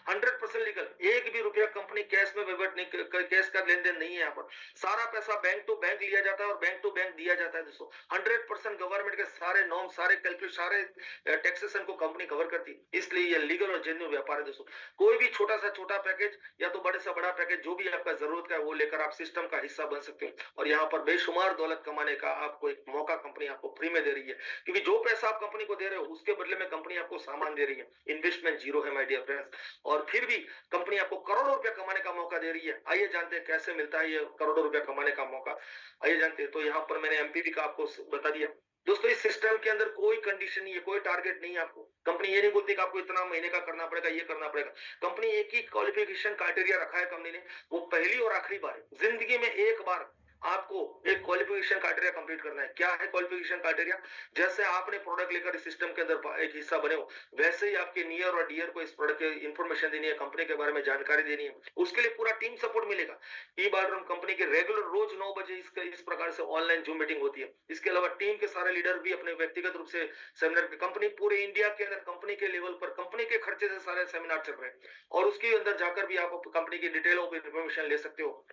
100% लीगल। एक भी रुपया कंपनी कैश में विवर्ट नहीं, कैश का लेन देन नहीं है। यहाँ पर सारा पैसा बैंक टू बैंक लिया जाता है और बैंक टू बैंक दिया जाता है दोस्तों। 100% गवर्नमेंट के सारे नॉर्म, सारे कैलकुलेशन, सारे टैक्सेशन को कंपनी कवर करती है। इसलिए ये लीगल और जेन्युइन व्यापार है दोस्तों। कोई भी छोटा सा छोटा पैकेज या तो बड़े से बड़ा पैकेज जो भी आपका जरूरत का है वो लेकर आप सिस्टम का हिस्सा बन सकते हो। और यहाँ पर बेशुमार दौलत कमाने का आपको एक मौका कंपनी आपको फ्री में दे रही है। क्योंकि जो पैसा आप कंपनी को दे रहे हो उसके बदले में कंपनी आपको सामान दे रही है। इन्वेस्टमेंट जीरो है माय डियर फ्रेंड्स। और फिर भी कंपनी आपको करोड़ों रुपया कमाने का मौका दे रही है। आइए जानते हैं कैसे मिलता है ये करोड़ों रुपया कमाने का मौका, आइए जानते हैं। तो यहाँ पर मैंने एमपीवी का आपको बता दिया दोस्तों। इस सिस्टम के अंदर कोई कंडीशन नहीं है, कोई टारगेट नहीं है आपको। कंपनी ये नहीं बोलती कि आपको इतना महीने का करना पड़ेगा, ये करना पड़ेगा। कंपनी एक ही क्वालिफिकेशन क्राइटेरिया रखा है कंपनी ने, वो पहली और आखिरी बार है जिंदगी में एक बार आपको एक क्वालिफिकेशन क्राइटेरिया कंप्लीट करना है। क्या है क्वालिफिकेशन क्राइटेरिया? जैसे आपने प्रोडक्ट लेकर इस सिस्टम के अंदर एक हिस्सा बने हो, वैसे ही आपके नियर और डियर को इस प्रोडक्ट की इंफॉर्मेशन देनी है, कंपनी के बारे में जानकारी देनी है। उसके लिए पूरा टीम सपोर्ट मिलेगा। ई बालराम कंपनी के रेगुलर रोज 9 बजे इस प्रकार से ऑनलाइन जूम मीटिंग होती है। इसके अलावा टीम के सारे लीडर भी अपने व्यक्तिगत रूप से सेमिनार, कंपनी पूरे इंडिया के अंदर कंपनी के लेवल पर कंपनी के खर्चे से सारे सेमिनार चल रहे हैं, और उसके अंदर जाकर भी आप कंपनी की डिटेल ऑफ इंफॉर्मेशन ले सकते हो।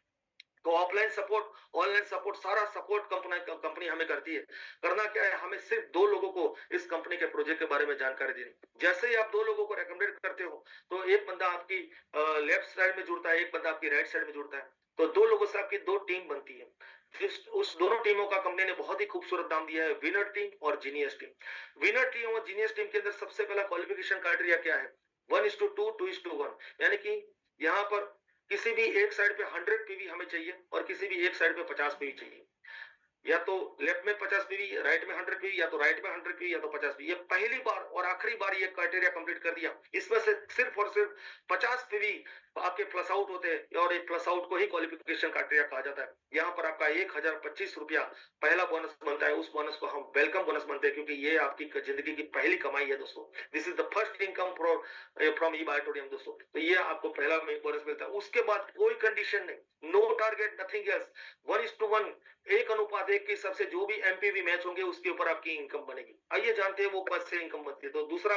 तो ऑफलाइन सपोर्ट, ऑनलाइन सपोर्ट, सारा सपोर्ट कंपनी हमें करती है। करना क्या है, हमें सिर्फ 2 लोगों को इस कंपनी के प्रोजेक्ट के बारे में जानकारी देनी। जैसे ही आप 2 लोगों को रेकमेंडेड करते हो, तो एक बंदा आपकी लेफ्ट साइड में जुड़ता है, एक बंदा आपकी राइट साइड में जुड़ता है। तो 2 लोगों से आपकी 2 टीम बनती है। उस दोनों टीमों का कंपनी ने बहुत ही खूबसूरत नाम दिया है, विनर टीम और जीनियस टीम। विनर टीम और जीनियस टीम के अंदर सबसे पहला क्वालिफिकेशन क्राइटेरिया क्या है? 1:2, 2:1, यानी कि यहाँ पर किसी भी एक साइड पे 100 पीवी हमें चाहिए और किसी भी एक साइड पे 50 पीवी चाहिए। या तो लेफ्ट में 50 पीवी, राइट में 100 पीवी, या तो राइट में 100 पीवी, या तो 50 पीवी। ये पहली बार और आखिरी बार ये क्राइटेरिया कंप्लीट कर दिया। इसमें से सिर्फ और सिर्फ 50 पीवी आपके प्लस आउट होते हैं, और एक प्लस आउट को ही क्वालिफिकेशन क्राइटेरिया कहा जाता है। यहाँ पर आपका 1025 रुपया पहला बोनस बनता है। उस बोनस को हम वेलकम बोनस बनते हैं, क्योंकि ये आपकी जिंदगी की पहली कमाई है दोस्तों। This is the first income from E Biotorium दोस्तों। तो ये आपको पहला बोनस मिलता है। उसके बाद कोई कंडीशन नहीं, नो टारगेट, नथिंग एल्स। 1:1, 1:1 के हिसाब से जो भी एमपीवी मैच होंगे उसके ऊपर आपकी इनकम बनेगी। आइए जानते हैं वो कैसे इनकम बनती है। तो दूसरा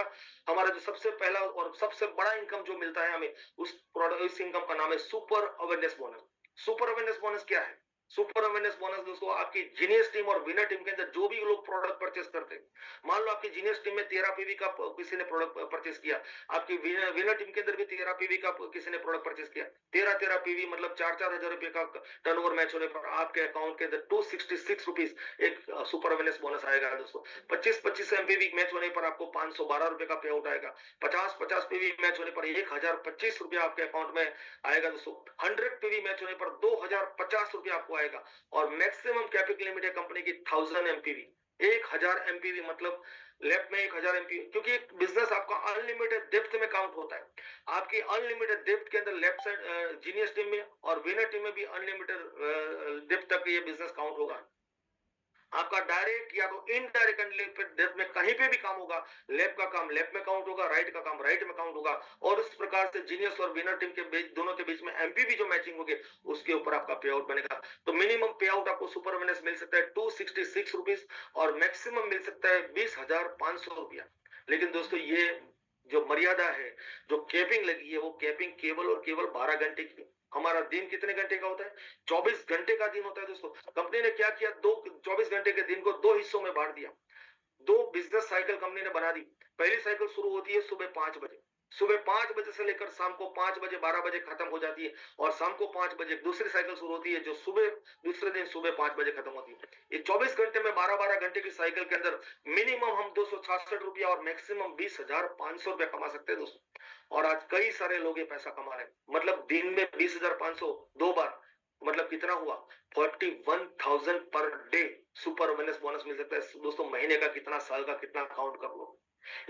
हमारा जो सबसे पहला और सबसे बड़ा इनकम जो मिलता है हमें, उस इनकम का नाम है super awareness bonus. Super awareness bonus क्या है? सुपर अवेयरनेस बोनस दोस्तों, आपकी जीनियस टीम और विनर टीम के अंदर जो भी लोग प्रोडक्ट परचेस करते हैं, मान लो आपकी जीनियस टीम में 13 पीवी का किसी ने प्रोडक्ट परचेस किया, आपकी विनर टीम के अंदर भी 13 पीवी का किसी ने प्रोडक्ट परचेस किया, 13 पीवी मतलब 4 हजार रुपए का टर्नओवर मैच होने पर आपके अकाउंट के अंदर 266 रुपीज एक सुपर अवेयरनेस बोनस आएगा दोस्तों। 25 एमपीवी मैच होने पर आपको 512 रुपए का पे आउट आएगा। 50 पीवी मैच होने पर 1025 रुपया आपके अकाउंट में आएगा दोस्तों। 100 पीवी मैच होने पर 2050 रुपया आपको आएगा। और मैक्सिमम कैपिटल लिमिट है कंपनी की 1000 एमपीवी। 1000 एमपीवी मतलब लेफ्ट में 1000 एमपी, क्योंकि बिजनेस आपका अनलिमिटेड डेप्थ में काउंट होता है। आपकी अनलिमिटेड डेप्थ के अंदर लेफ्ट साइड जीनियस टीम में और विनर टीम में भी अनलिमिटेड डेप्थ तक ये बिजनेस काउंट होगा। आपका डायरेक्ट या तो इनडायरेक्ट डेप्थ में कहीं पे भी काम होगा, लेफ्ट का काम लेफ्ट में काउंट होगा, राइट का काम राइट में काउंट होगा। और इस प्रकार से जीनियस और विनर टीम के बीच, दोनों के बीच में एमपीवी जो मैचिंग होगी उसके ऊपर आपका पे आउट बनेगा। तो मिनिमम पे आउट आपको सुपर विनर्स मिल सकता है 266 रुपीज, और मैक्सिमम मिल सकता है 20,500 रुपया। लेकिन दोस्तों ये जो मर्यादा है, जो कैपिंग लगी है, वो कैपिंग केवल और केवल 12 घंटे की। हमारा दिन कितने घंटे का होता है? 24 घंटे का दिन होता है दोस्तों। कंपनी ने क्या किया, 24 घंटे के दिन को 2 हिस्सों में बांट दिया। 2 बिजनेस साइकिल कंपनी ने बना दी। पहली साइकिल शुरू होती है सुबह 5 बजे। सुबह 5 बजे से लेकर शाम को 5 बजे 12 बजे खत्म हो जाती है, और शाम को 5 बजे दूसरी साइकिल शुरू होती है, जो सुबह दूसरे दिन सुबह 5 बजे खत्म होती है। ये 24 घंटे में 12-12 घंटे की साइकिल के अंदर मिनिमम हम 266 रुपया और मैक्सिमम 20,500 रुपया कमा सकते हैं दोस्तों। और आज कई सारे लोग ये पैसा कमा रहे हैं। मतलब दिन में 20,500 2 बार, मतलब कितना हुआ? 41,000 per day super awareness bonus मिल सकता है दोस्तों। महीने का कितना, साल का कितना, काउंट कर लो।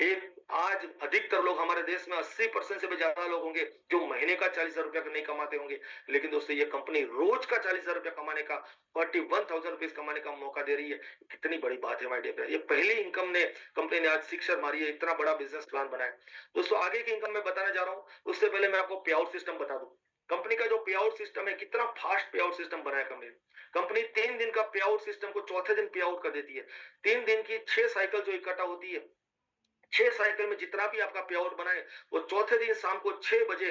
एक आज अधिकतर लोग हमारे देश में 80% से भी ज्यादा लोग होंगे जो महीने का 40,000 रुपया नहीं कमाते होंगे। लेकिन दोस्तों ये कंपनी रोज का 40,000 रुपया कमाने का, 41,000 रुपीज कमाने का मौका दे रही है। कितनी बड़ी बात है माय डियर। ये पहली इनकम ने कंपनी ने आज शिक्षा मारी है, इतना बड़ा बिजनेस प्लान बनाया। दोस्तों आगे की इनकम मैं बताने जा रहा हूं, उससे पहले मैं आपको पे आउट सिस्टम बता दूं। कंपनी का जो पे आउट सिस्टम है, कितना फास्ट पे आउट सिस्टम बनाया कंपनी ने। कंपनी 3 दिन का पे आउट सिस्टम को चौथे दिन पे आउट कर देती है। 3 दिन की 6 साइकिल जो इकट्ठा होती है, 6 साइकिल में जितना भी आपका पे आउट बनाए, वो चौथे दिन शाम को 6 बजे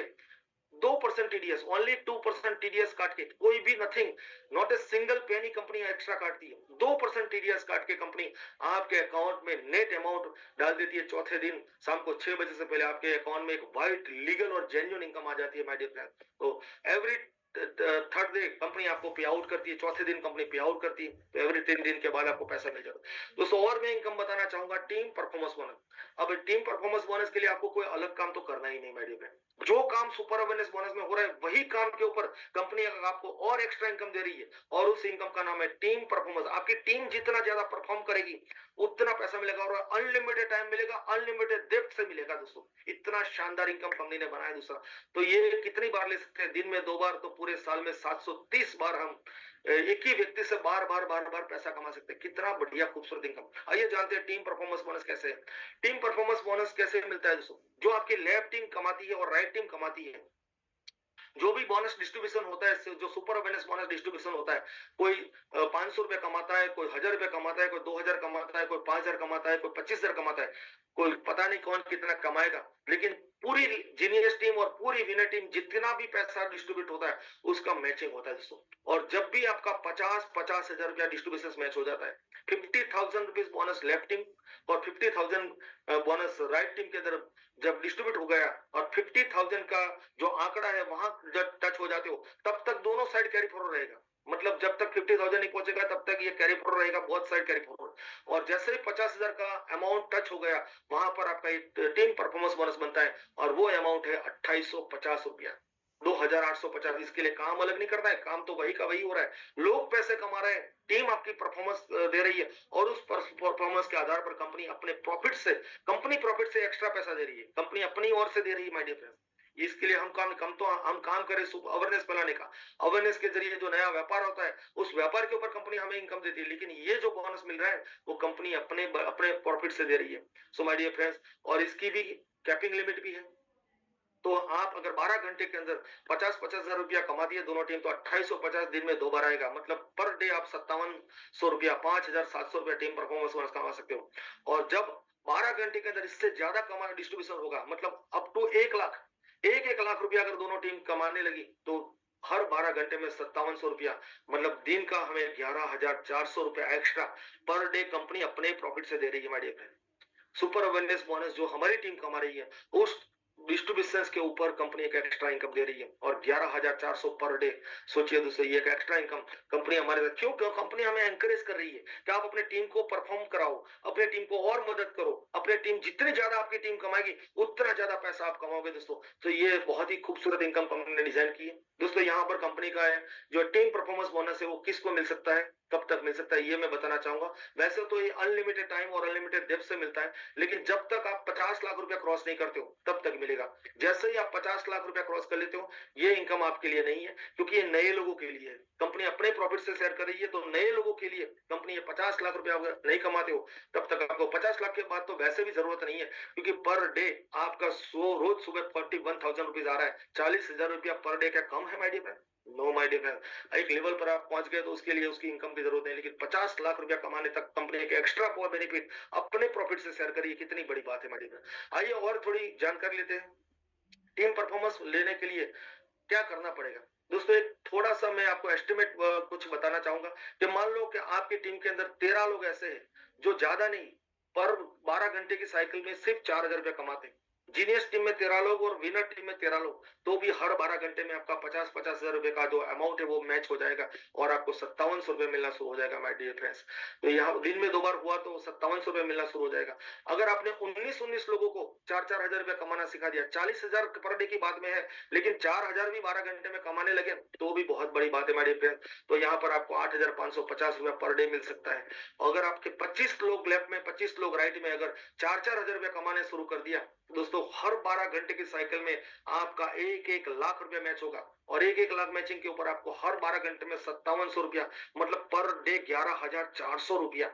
2% टीडीएस, ओनली 2% टीडीएस काट के, कोई भी nothing, not a single penny company extra काटती है। 2% टीडीएस काट के कंपनी आपके अकाउंट में नेट अमाउंट डाल देती है। चौथे दिन शाम को 6 बजे से पहले आपके अकाउंट में एक वाइट लीगल और जेन्युइन इनकम आ जाती है माय डियर फ्रेंड। तो एवरी थर्ड डे कंपनी आपको पे आउट करती है, चौथे दिन कंपनी पे आउट करती है। तो एवरी 3 दिन के बाद आपको पैसा मिल जाता है दोस्तों। और मैं इनकम बताना चाहूंगा टीम परफॉर्मेंस बोनस। अब टीम परफॉर्मेंस बोनस के लिए आपको कोई अलग काम तो करना ही नहीं माय डियर फ्रेंड। जो काम सुपर अवेयरनेस बोनस में हो रहा है, वही काम के ऊपर कंपनी आपको और एक्स्ट्रा इनकम दे रही है, और उस इनकम का नाम है टीम परफॉर्मेंस। आपकी टीम जितना ज्यादा परफॉर्म करेगी उतना पैसा मिलेगा, और अनलिमिटेड टाइम मिलेगा, अनलिमिटेड डेप्थ से मिलेगा दोस्तों। इतना शानदार इनकम कंपनी ने बनाया दूसरा। तो ये कितनी बार ले सकते हैं? दिन में 2 बार, तो पूरे साल में 730 बार हम एक ही व्यक्ति से बार बार बार बार पैसा कमा सकते हैं। कितना बढ़िया खूबसूरत इनकम। आइए जानते हैं टीम परफॉर्मेंस बोनस कैसे है। टीम परफॉर्मेंस बोनस कैसे मिलता है दोस्तों? जो आपकी लेफ्ट टीम कमाती है और राइट टीम कमाती है, जो भी बोनस डिस्ट्रीब्यूशन होता है, जो सुपर अवेयरनेस बोनस डिस्ट्रीब्यूशन होता है, कोई 500 रुपए कमाता है, कोई 1000 रुपए कमाता है, कोई 2000 कमाता है, कोई 5000 कमाता है, कोई 25,000 कमाता है, कोई पता नहीं कौन कितना कमाएगा, लेकिन पूरी जीनियस टीम और पूरी विनर टीम जितना भी पैसा डिस्ट्रीब्यूट होता है उसका मैचिंग होता है दोस्तों। और जब भी आपका 50,000 रुपया डिस्ट्रीब्यूशन मैच हो जाता है, 50,000 रुपीज बोनस लेफ्ट टीम और 50,000 बोनस राइट टीम के अंदर जब डिस्ट्रीब्यूट हो गया और 50,000 का जो आंकड़ा है वहां जब टच हो जाते हो, तब तक दोनों साइड कैरी फॉरवर्ड रहेगा। मतलब जब तक 50,000 नहीं पहुंचेगा तब तक ये कैरी फॉरवर्ड रहेगा, बहुत साइड कैरी फॉरवर्ड। और जैसे ही 50,000 का अमाउंट टच हो गया, वहां पर आपका एक टीम परफॉर्मेंस बोनस बनता है और वो अमाउंट है 2850 रुपया, 2850। इसके लिए काम अलग नहीं करना है, काम तो वही का वही हो रहा है। लोग पैसे कमा रहे हैं, टीम आपकी परफॉर्मेंस दे रही है और उस परफॉर्मेंस के आधार पर कंपनी अपने प्रॉफिट से, कंपनी प्रॉफिट से एक्स्ट्रा पैसा दे रही है, कंपनी अपनी ओर से दे रही है माय डियर फ्रेंड्स। इसके लिए हम काम करें अवेयरनेस फैलाने का। अवेयरनेस के जरिए जो नया व्यापार होता है उस व्यापार के ऊपर कंपनी हमें इनकम देती है, लेकिन ये जो बोनस मिल रहा है वो कंपनी अपने अपने प्रॉफिट से दे रही है। सो माय डियर फ्रेंड्स, और इसकी भी कैपिंग लिमिट भी है। तो आप अगर 12 घंटे के अंदर 50-50 हजार रुपया कमा दिए दोनों टीम, तो 2850 दिन में 2 बार आएगा। मतलब पर डे आप 5700 रुपया, 5700 रुपया टीम परफॉर्मेंस बोनस कमा सकते हो। और जब 12 घंटे के अंदर इससे ज्यादा कमा डिस्ट्रीब्यूशन होगा, मतलब अप टू 1 लाख, एक लाख रुपया अगर दोनों टीम कमाने लगी, तो हर 12 घंटे में 5700 रुपया, मतलब दिन का हमें 11,400 रुपया एक्स्ट्रा पर डे कंपनी अपने प्रॉफिट से दे रही है my dear friend. Super awareness bonus जो हमारी टीम कमा रही है, उस डिस्ट्रीब्यूशन के ऊपर कंपनी एक एक्स्ट्रा इनकम दे रही है और 11,400 पर डे। सोचिए दोस्तों, ये एक एक्स्ट्रा इनकम कंपनी हमारे साथ क्यों? क्यों कंपनी हमें एनकरेज कर रही है कि आप अपने टीम को परफॉर्म कराओ, अपने टीम को और मदद करो। अपने टीम जितनी ज्यादा आपकी टीम कमाएगी उतना ज्यादा पैसा आप कमाओगे दोस्तों। तो ये बहुत ही खूबसूरत इनकम कंपनी ने डिजाइन की है दोस्तों। यहाँ पर कंपनी का है जो टीम परफॉर्मेंस बोनस है वो किसको मिल सकता है, कब तक मिल सकता है, ये मैं बताना चाहूंगा। वैसे तो ये अनलिमिटेड टाइम और अनलिमिटेड डेप्थ से मिलता है, लेकिन जब तक आप 50 लाख रुपया क्रॉस नहीं करते हो तब तक मिलेगा। जैसे ही आप 50 लाख रुपया क्रॉस कर लेते हो, ये इनकम आपके लिए नहीं है, क्योंकि ये नए लोगों के लिए है। कंपनी अपने प्रॉफिट से शेयर कर रही है, तो नए लोगों के लिए कंपनी ये 50 लाख रुपया अगर नहीं कमाते हो तब तक आपको 50 लाख के बाद तो वैसे भी जरूरत नहीं है, क्योंकि पर डे आपका रोज सुबह 41,000 रुपीज आ रहा है। 40,000 रुपया पर डे क्या कम है my dear friend? No my dear friend. एक लेवल पर आप पहुंच गए तो उसके लिए उसकी इनकम की जरूरत नहीं, लेकिन 50 लाख रुपया कमाने तक कंपनी एक एक्स्ट्रा फॉर बेनिफिट अपने प्रॉफिट से शेयर करिए, कितनी बड़ी बात है माय डियर फ्रेंड। आइए और थोड़ी जानकारी लेते हैं। टीम परफॉर्मेंस लेने के लिए क्या करना पड़ेगा दोस्तों? एक थोड़ा सा मैं आपको एस्टिमेट कुछ बताना चाहूंगा कि मान लो कि आपकी टीम के अंदर 13 लोग ऐसे हैं जो ज्यादा नहीं, पर 12 घंटे की साइकिल में सिर्फ 4,000 रुपया कमाते हैं। जीनियस टीम में 13 लोग और विनर टीम में 13 लोग, तो भी हर 12 घंटे में आपका 50-50 हजार रुपए का जो अमाउंट है वो मैच हो जाएगा और आपको 5700 रुपए मिलना शुरू हो जाएगा माय डियर फ्रेंड्स। तो यहाँ दिन में 2 बार हुआ तो 5700 रुपए मिलना शुरू हो जाएगा। अगर आपने 19 लोगों को 4-4 हजार रुपया कमाना सिखा दिया, 40,000 पर डे की बात में है, लेकिन 4,000 भी 12 घंटे में कमाने लगे तो भी बहुत बड़ी बात है माय डियर फ्रेंड्स। तो यहाँ पर आपको 8,550 रुपया पर डे मिल सकता है। अगर आपके 25 लोग लेफ्ट में, 25 लोग राइट में अगर 4-4 हजार रुपया कमाने शुरू कर दिया, दोस्तों हर 12 घंटे की साइकिल में आपका 1-1 लाख रुपया मैच होगा और 1-1 लाख मैचिंग के ऊपर आपको हर 12 घंटे में 5700 रुपया, मतलब पर डे 11,400 रुपया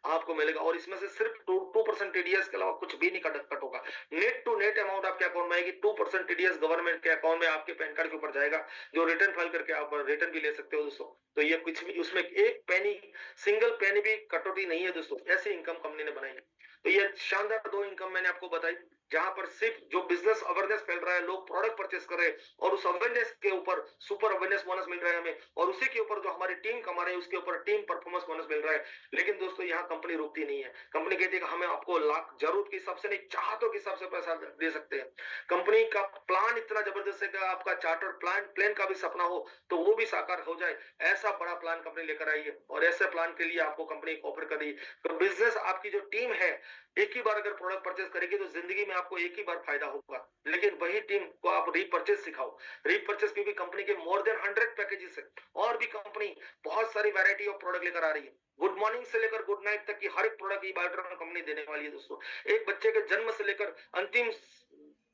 आपको मिलेगा। और इसमें से सिर्फ 2% टीडीएस के अलावा कुछ भी नहीं कट होगा। नेट टू नेट अमाउंट आपके अकाउंट में आएगी। 2% टीडीएस गवर्नमेंट के अकाउंट में आपके पैन कार्ड के ऊपर जाएगा, जो रिटर्न फाइल करके आप रिटर्न भी ले सकते हो दोस्तों। तो ये कुछ भी उसमें एक पैनी, सिंगल पैनी भी कटौती नहीं है दोस्तों। ऐसी इनकम कंपनी ने बनाई है। तो ये शानदार 2 इनकम मैंने आपको बताई, जहां पर सिर्फ जो बिजनेस अवेयरनेस फैल रहा है, लोग प्रोडक्ट परचेस कर रहे हैं और उस अवेयरनेस के ऊपर सुपर अवेयरनेस बोनस मिल रहा है हमें, और उसी के ऊपर जो हमारी टीम कमा रही है उसके ऊपर टीम परफॉर्मेंस बोनस मिल रहा है। लेकिन दोस्तों यहाँ कंपनी रुकती नहीं है। कंपनी कहती है कि हमें आपको लाख जरूरत के हिसाब से नहीं, चाहतों के हिसाब से पैसा दे सकते हैं। कंपनी का प्लान इतना जबरदस्त है कि आपका चार्टर प्लान का भी सपना हो तो वो भी साकार हो जाए, ऐसा बड़ा प्लान कंपनी लेकर आई है। और ऐसे प्लान के लिए आपको कंपनी ऑफर कर रही है। तो बिजनेस आपकी जो टीम है एक ही बार अगर प्रोडक्ट परचेस करेगी तो जिंदगी में आपको एक ही बार फायदा होगा, लेकिन वही टीम को आप रीपरचेस सिखाओ। रीपरचेस की भी कंपनी के मोर देन 100 पैकेजेस है, और भी कंपनी बहुत सारी वैरायटी ऑफ प्रोडक्ट लेकर आ रही है। गुड मॉर्निंग से लेकर गुड नाइट तक की हर एक प्रोडक्ट ई बायोड्रामा कंपनी देने वाली है दोस्तों। एक बच्चे के जन्म से लेकर अंतिम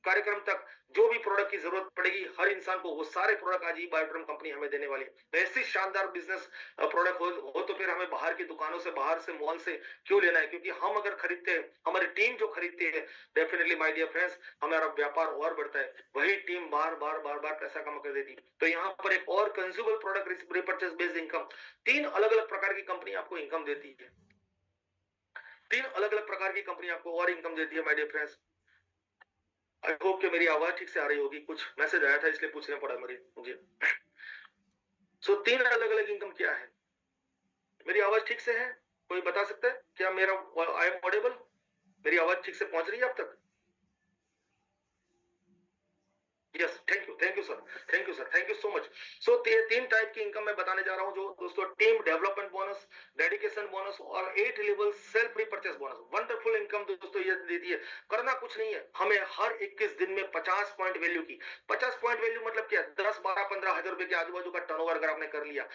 कार्यक्रम तक जो भी प्रोडक्ट की जरूरत पड़ेगी हर इंसान को, वो सारे प्रोडक्ट आज ही बायोड्रम कंपनी हमें देने वाली है। ऐसी शानदार बिजनेस प्रोडक्ट हो तो फिर हमें बाहर की दुकानों से, बाहर से मॉल से क्यों लेना है? क्योंकि हम अगर खरीदते हैं, हमारी टीम जो खरीदती है, डेफिनेटली माय डियर फ्रेंड्स, हमारा व्यापार और बढ़ता है। वही टीम बार बार बार बार पैसा कमा कर देती है। तो यहाँ पर एक और consumer product repurchase based income, 3 अलग अलग प्रकार की कंपनी आपको इनकम देती है। 3 अलग अलग प्रकार की कंपनी आपको और इनकम देती है my dear friends. I hope कि मेरी आवाज ठीक से आ रही होगी। कुछ मैसेज आया था इसलिए पूछना पड़ा मुझे। सो 3 अलग अलग इनकम क्या है? मेरी आवाज ठीक से है? कोई बता सकता है क्या मेरा आई एम ऑडिबल? मेरी आवाज ठीक से पहुंच रही है अब तक? Yes, thank you sir, thank you so much. So 3 type की इनकम मैं बताने जा रहा हूं, जो दोस्तों team development bonus, dedication bonus और 8 level self repurchase bonus. Wonderful income दोस्तों ये देती है। करना कुछ नहीं है, हमें हर 21 दिन में 50 पॉइंट वैल्यू की, 50 पॉइंट वैल्यू मतलब क्या, 10 12 15 हजार रुपए के आजू बाजू का टर्नओवर अगर आपने कर लिया,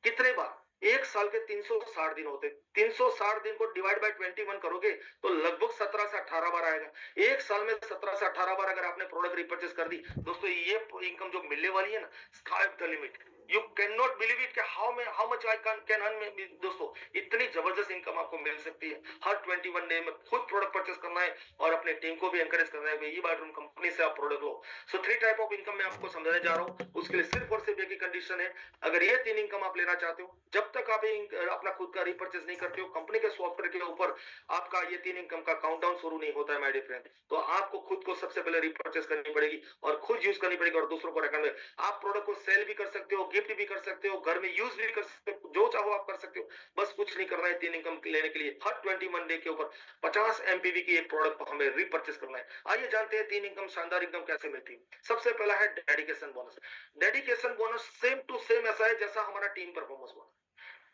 कितने बार? एक साल के 360 दिन होते, 360 दिन को डिवाइड बाय 21 करोगे तो लगभग 17 से 18 बार आएगा। एक साल में 17 से 18 बार अगर आपने प्रोडक्ट रिपर्चेस कर दी दोस्तों, ये इनकम जो मिलने वाली है ना, sky the limit. You can not believe it, how much I can earn. दोस्तों इतनी जबरदस्त इनकम आपको मिल सकती है। हर 21 डे में खुद प्रोडक्ट परचेस करना है और अपने टीम को भी एनकरेज करना है कि ये बायोड्रम कंपनी से आप product low. So 3 type of income मैं आपको समझाने जा रहा हूँ। उसके लिए सिर्फ और सिर्फ एक ही कंडीशन है, अगर ये 3 इनकम आप लेना चाहते हो, जब तक आप अपना खुद का रिपर्चेस नहीं करते हो, कंपनी के सॉफ्टवेयर के ऊपर आपका ये 3 इनकम का काउंटडाउन शुरू नहीं होता है माय डियर फ्रेंड। तो आपको खुद को सबसे पहले रिपर्चेस करनी पड़ेगी और खुद यूज करनी पड़ेगी और दूसरों को रेकमेंड। आप प्रोडक्ट को सेल भी कर सकते हो, गिफ्ट भी कर सकते हो, घर में यूज भी कर सकते हो, जो चाहो आप कर सकते हो। बस कुछ नहीं करना है 3 इनकम लेने के लिए। हर 21 डे के ऊपर 50 एमपीवी की एक प्रोडक्ट को हमें रिपर्चेस करना है। आइए जानते हैं 3 इनकम, शानदार इनकम कैसे मिलती है। सबसे पहला है dedication bonus. Dedication bonus same to same ऐसा है जैसा हमारा team performance bonus.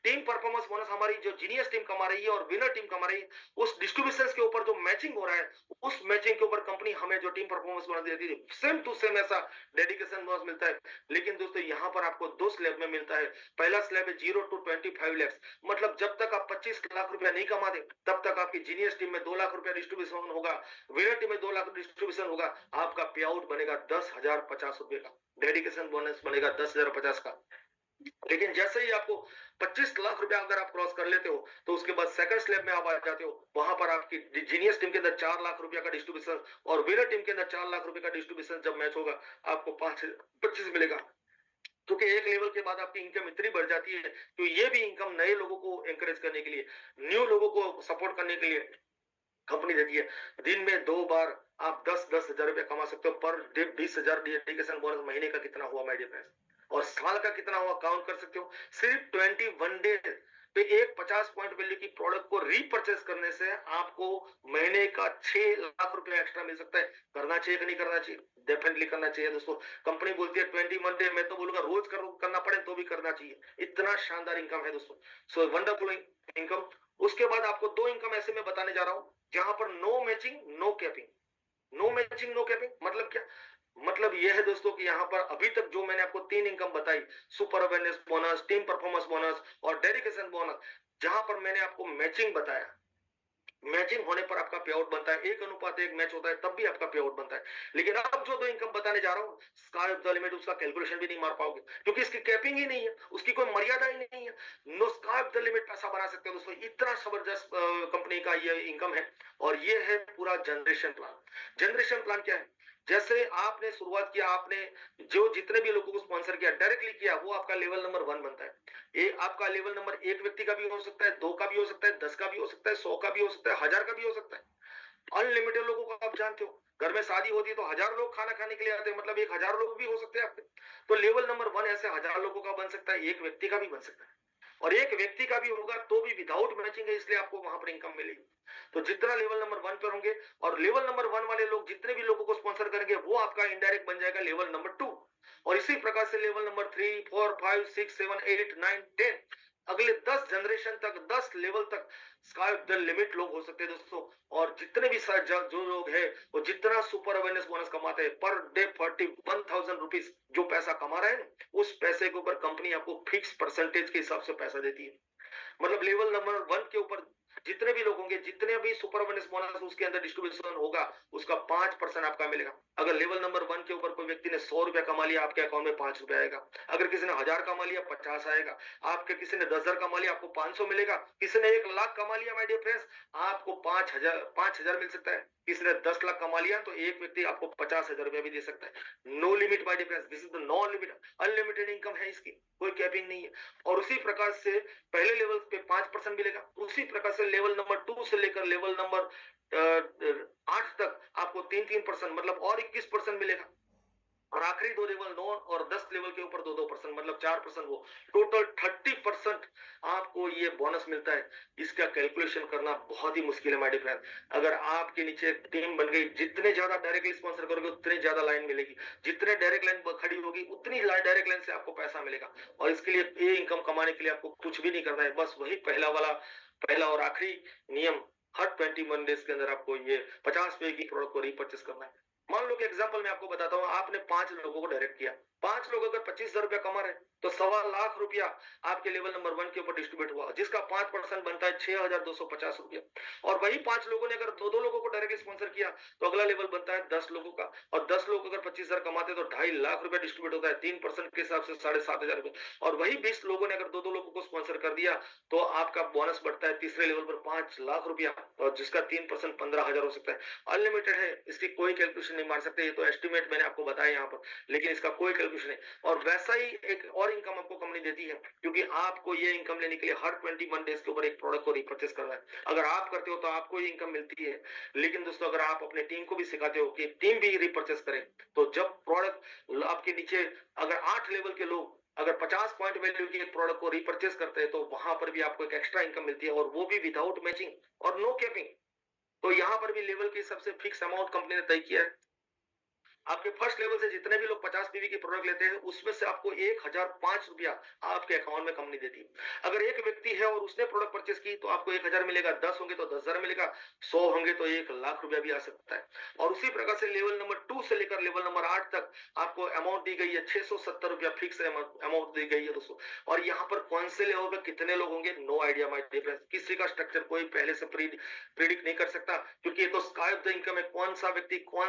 Team performance bonus हमारी जो जीनियस टीम कमा रही है और विनर टीम कमा रही है, उस डिस्ट्रीब्यूशन के ऊपर जो मैचिंग हो रहा है, उस मैचिंग के ऊपर कंपनी हमें जो टीम परफॉर्मेंस बोनस देती है, सेम टू सेम ऐसा डेडिकेशन बोनस मिलता है। लेकिन दोस्तों यहाँ पर आपको 2 स्लैब में मिलता है। पहला स्लैब है 0 to 25 lakhs, मतलब जब तक आप 25 लाख रुपया नहीं कमा दे तब तक आपकी जीनियस टीम में 2 लाख रुपया डिस्ट्रीब्यूशन होगा, विनर टीम में 2 लाख डिस्ट्रीब्यूशन होगा। आपका पे आउट बनेगा 10,050 रुपए का, डेडिकेशन बोनस बनेगा 10,050 का। लेकिन जैसे ही आपको 25 लाख रुपया अगर आप क्रॉस कर लेते हो तो उसके बाद सेकंड स्लैब में आप आ जाते हो। वहां पर आपकी जीनियस टीम के अंदर 4 लाख रुपया का डिस्ट्रीब्यूशन और विनर टीम के अंदर 4 लाख रुपए का डिस्ट्रीब्यूशन जब मैच होगा, आपको 25 मिलेगा। क्योंकि एक लेवल के बाद आपकी इनकम इतनी बढ़ जाती है, तो ये भी इनकम नए लोगों को एंकरेज करने के लिए, न्यू लोगों को सपोर्ट करने के लिए कंपनी देती है। दिन में 2 बार आप 10-10 हजार रुपया कमा सकते हो पर डे। 20,000 डेडिकेशन बोनस महीने का कितना हुआ माय डियर फ्रेंड्स, और साल का कितना हुआ काउंट कर सकते हो। सिर्फ 21 डेज पे एक 50 पॉइंट वैल्यू की प्रोडक्ट को रीपरचेस करने से आपको महीने का 6 लाख रुपया एक्स्ट्रा मिल सकता है। करना चाहिए कि नहीं करना चाहिए? डेफिनेटली करना चाहिए दोस्तों। कंपनी बोलती है 21 डे, मैं तो बोलूंगा रोज करना पड़े तो भी करना चाहिए। इतना शानदार इनकम है दोस्तों। So wonderful income. उसके बाद आपको 2 इनकम ऐसे मैं बताने जा रहा हूं जहां पर no matching no capping. No matching no capping मतलब क्या? मतलब यह है दोस्तों कि यहाँ पर अभी तक जो मैंने आपको 3 इनकम बताई, super awareness bonus, team performance bonus और डेडिकेशन बोनस, जहां पर मैंने आपको मैचिंग बताया, मैचिंग होने पर आपका पे आउट बनता है, 1:1 मैच होता है तब भी आपका पे आउट बनता है। लेकिन अब जो 2 इनकम बताने जा रहा हूं, स्काई ऑफ द लिमिट, उसका कैलकुलेशन भी नहीं मार पाओगे क्योंकि इसकी कैपिंग ही नहीं है, उसकी कोई मर्यादा ही नहीं है। No, sky of the limit पैसा बना सकते हो दोस्तों। इतना जबरदस्त कंपनी का ये इनकम है। और ये है पूरा जनरेशन प्लान। जनरेशन प्लान क्या है? जैसे आपने शुरुआत किया, आपने जो जितने भी लोगों को स्पॉन्सर किया, डायरेक्टली किया, वो आपका लेवल नंबर 1 बनता है। आपका लेवल नंबर 1 व्यक्ति का भी हो सकता है, 2 का भी हो सकता है, 10 का भी हो सकता है, 100 का भी हो सकता है, 1000 का भी हो सकता है। अनलिमिटेड लोगों को आप जानते हो, घर में शादी होती है तो 1000 लोग खाना खाने के लिए आते हैं, मतलब 1000 लोग भी हो सकते हैं आपके। तो लेवल नंबर 1 ऐसे 1000 लोगों का बन सकता है, एक व्यक्ति का भी बन सकता है। और एक व्यक्ति का भी होगा तो भी विदाउट मैचिंग है, इसलिए आपको वहां पर इनकम मिलेगी। तो जितना लेवल नंबर 1 पर होंगे और लेवल नंबर 1 वाले लोग जितने भी लोगों को स्पॉन्सर करेंगे, वो आपका इनडायरेक्ट बन जाएगा लेवल नंबर 2। और इसी प्रकार से लेवल नंबर 3, 4, 5, 6, 7, 8, 9, 10, अगले 10 जनरेशन तक, 10 लेवल तक स्काई द लिमिट लोग हो सकते हैं दोस्तों। और जितने भी जो लोग हैं वो जितना सुपर अवेयरनेस बोनस कमाते हैं, पर डे 41,000 रुपीज जो पैसा कमा रहे हैं, उस पैसे के ऊपर कंपनी आपको फिक्स परसेंटेज के हिसाब से पैसा देती है। मतलब लेवल नंबर 1 के ऊपर जितने भी लोग होंगे, जितने भी सुपर बोनस उसके अंदर डिस्ट्रीब्यूशन होगा, उसका 5% आपका मिलेगा। अगर लेवल नंबर 1 के ऊपर कोई व्यक्ति ने 100 रुपया कमा लिया, आपके अकाउंट में 5 रुपया आएगा। अगर किसी ने 1000 कमा लिया, 50 आएगा। आपके किसी ने 10,000 कमा लिया, आपको 500 मिलेगा। किसी ने 1 लाख कमा लिया माय डियर फ्रेंड्स, आपको 5,000 मिल सकता है। किसी ने 10 लाख कमा लिया तो एक व्यक्ति आपको 50,000 रुपया भी दे सकता है। No limit my dear friends, this is the no limit, unlimited income है इसकी, कोई कैपिंग नहीं है। और उसी प्रकार से पहले लेवल पे 5% मिलेगा, उसी प्रकार से लेवल नंबर 2 से लेकर लेवल नंबर 8 तक आपको 3-3% मतलब और 21% मिलेगा। और आखिरी 2 लेवल 9 और 10 लेवल के ऊपर 2-2% मतलब 4%, वो टोटल 30% आपको ये बोनस मिलता है। इसका कैलकुलेशन करना बहुत ही मुश्किल है माय डियर फ्रेंड। अगर आपके नीचे एक टीम बन गई, जितने ज्यादा डायरेक्टली स्पॉन्सर करोगे उतनी ज्यादा लाइन मिलेगी, जितने डायरेक्ट लाइन खड़ी होगी उतनी डायरेक्ट लाइन से आपको पैसा मिलेगा। और इसके लिए ये इनकम कमाने के लिए आपको कुछ भी नहीं करना है, बस वही पहला और आखिरी नियम, हर 21 डेज के अंदर आपको ये 50 पे की प्रोडक्ट को रीपर्चेस करना है। मान लो कि एग्जांपल मैं आपको बताता हूं, आपने 5 लोगों को डायरेक्ट किया, 5 लोग अगर 25,000 रुपया कमा रहे तो 1.25 लाख रुपया आपके लेवल नंबर 1 के ऊपर डिस्ट्रीब्यूट हुआ, जिसका 5% बनता है 6,250 रुपया। और वही 5 लोगों ने अगर 2-2 लोगों को डायरेक्ट स्पॉन्सर किया तो अगला लेवल बनता है 10 लोगों का, और 10 लोग अगर 25,000 कमाते तो 2.5 लाख रुपया डिस्ट्रीब्यूट होता है, 3% के हिसाब से 7,500 रुपए। और वही 20 लोगों ने अगर 2-2 लोगों को स्पॉन्सर कर दिया तो आपका बोनस बढ़ता है तीसरे लेवल पर 5 लाख रुपया, और जिसका 3% 15,000 हो सकता है। अनलिमिटेड है, इसकी कोई कैलकुलेशन नहीं मार सकते, ये तो एस्टिमेट मैंने आपको बताया यहाँ पर, लेकिन इसका कोई कैलकुलेशन नहीं। और वैसा ही एक और इनकम आपको कंपनी देती है, क्योंकि आपको ये इनकम लेने के लिए हर 21 डेज के ऊपर एक प्रोडक्ट को रिपर्चेस करना है। अगर आप करते हो तो आपको ये इनकम मिलती है, लेकिन दोस्तों अगर आप अपने टीम को भी सिखाते हो कि टीम भी रिपर्चेस करे, तो जब प्रोडक्ट आपके नीचे अगर 8 लेवल के लोग अगर 50 पॉइंट वैल्यू की एक प्रोडक्ट को रिपर्चेस करते हैं तो वहां पर भी आपको एक एक्स्ट्रा इनकम मिलती है, और वो भी विदाउट मैचिंग और नो कैपिंग। तो यहां पर भी लेवल की सबसे फिक्स अमाउंट कंपनी ने तय किया है। आपके फर्स्ट लेवल से जितने भी लोग 50 पीवी की प्रोडक्ट लेते हैं उसमें से आपको 1,005 रुपया आपके अकाउंट में कंपनी देती है। अगर एक व्यक्ति है और उसने प्रोडक्ट परचेस की तो आपको 1,000 मिलेगा, 10 होंगे तो 10,000 मिलेगा, 100 होंगे तो 1 लाख रुपया भी आ सकता है। और उसी प्रकार से लेवल नंबर 2 से लेकर लेवल नंबर 8 तक आपको अमाउंट दी गई है 670 रुपया, फिक्स अमाउंट दी गई है दोस्तों। और यहाँ पर कौन से लेवल पर कितने लोग होंगे, no idea my dear friends, किसी का स्ट्रक्चर कोई पहले से प्रीडिक्ट नहीं कर सकता, क्योंकि ये तो स्काई ऑफ द इनकम है। कौन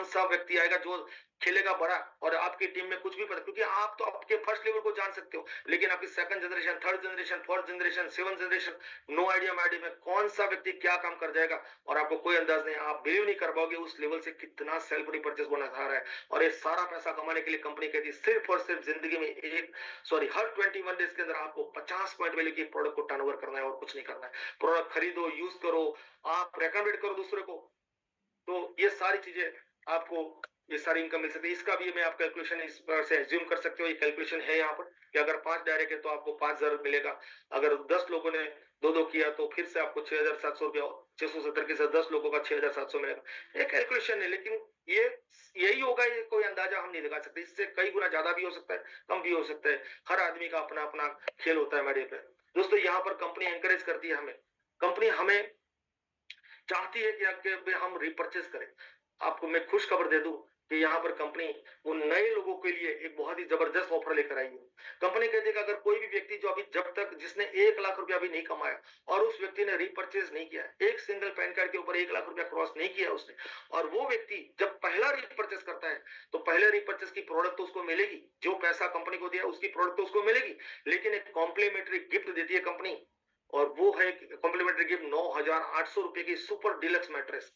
सा व्यक्ति आएगा जो खेलेगा बड़ा और आपकी टीम में कुछ भी पता, क्योंकि आप तो आपके फर्स्ट लेवल को जान सकते हो, लेकिन आपकी second generation, third generation, fourth generation, seven generation, no idea my dear में कौन सा व्यक्ति क्या काम कर जाएगा और आपको कोई अंदाज नहीं। आप बिलीव नहीं कर पाओगे उस लेवल से कितना सेल्फ रिपर्चेस बोनस आ रहा है। और ये सारा पैसा कमाने के लिए कंपनी कहती है सिर्फ और सिर्फ जिंदगी में हर 21 डेज के अंदर आपको 50 पॉइंट वैल्यू की प्रोडक्ट को टर्नओवर करना है और कुछ नहीं करना है। प्रोडक्ट खरीदो, यूज करो, आप रेकमेंड करो दूसरे को, तो ये सारी चीजें आपको, ये सारी इनकम मिल सकती है। इसका भी मैं आप कैलकुलेशन इस प्रकार से एज्यूम कर सकते हो, ये कैलकुलेशन है यहाँ पर कि अगर 5 डायरेक्ट है तो आपको 5,000 मिलेगा, अगर 10 लोगों ने 2-2 किया तो फिर से आपको 6,700 रुपया, 670 के साथ 10 लोगों का 6,700 मिलेगा। ये कैलकुलेशन है, लेकिन ये यही होगा, ये कोई अंदाजा हम नहीं लगा सकते। इससे कई गुना ज्यादा भी हो सकता है, कम भी हो सकता है। हर आदमी का अपना अपना खेल होता है मेरे पे दोस्तों। यहाँ पर कंपनी एनकरेज करती है हमें, कंपनी हमें चाहती है कि हम रिपर्चेस करें। आपको मैं खुश खबर दे दूं कि यहाँ पर कंपनी उन नए लोगों के लिए एक बहुत ही जबरदस्त ऑफर लेकर आई है। कंपनी कहती है कि अगर कोई भी व्यक्ति जो अभी जब तक जिसने 1 लाख रुपया भी नहीं कमाया और उस व्यक्ति ने रिपर्चेस नहीं किया, एक सिंगल पैन कार्ड के ऊपर 1 लाख रुपया क्रॉस नहीं किया उसने, और वो व्यक्ति जब पहला रिपर्चेस करता है तो पहले रिपर्चेस की प्रोडक्ट तो उसको मिलेगी, जो पैसा कंपनी को दिया उसकी प्रोडक्ट तो उसको मिलेगी, लेकिन एक कॉम्प्लीमेंट्री गिफ्ट देती है कंपनी, और वो है कॉम्प्लीमेंट्री गिफ्ट 9,800 रुपए की सुपर डिलक्स मैट्रेस।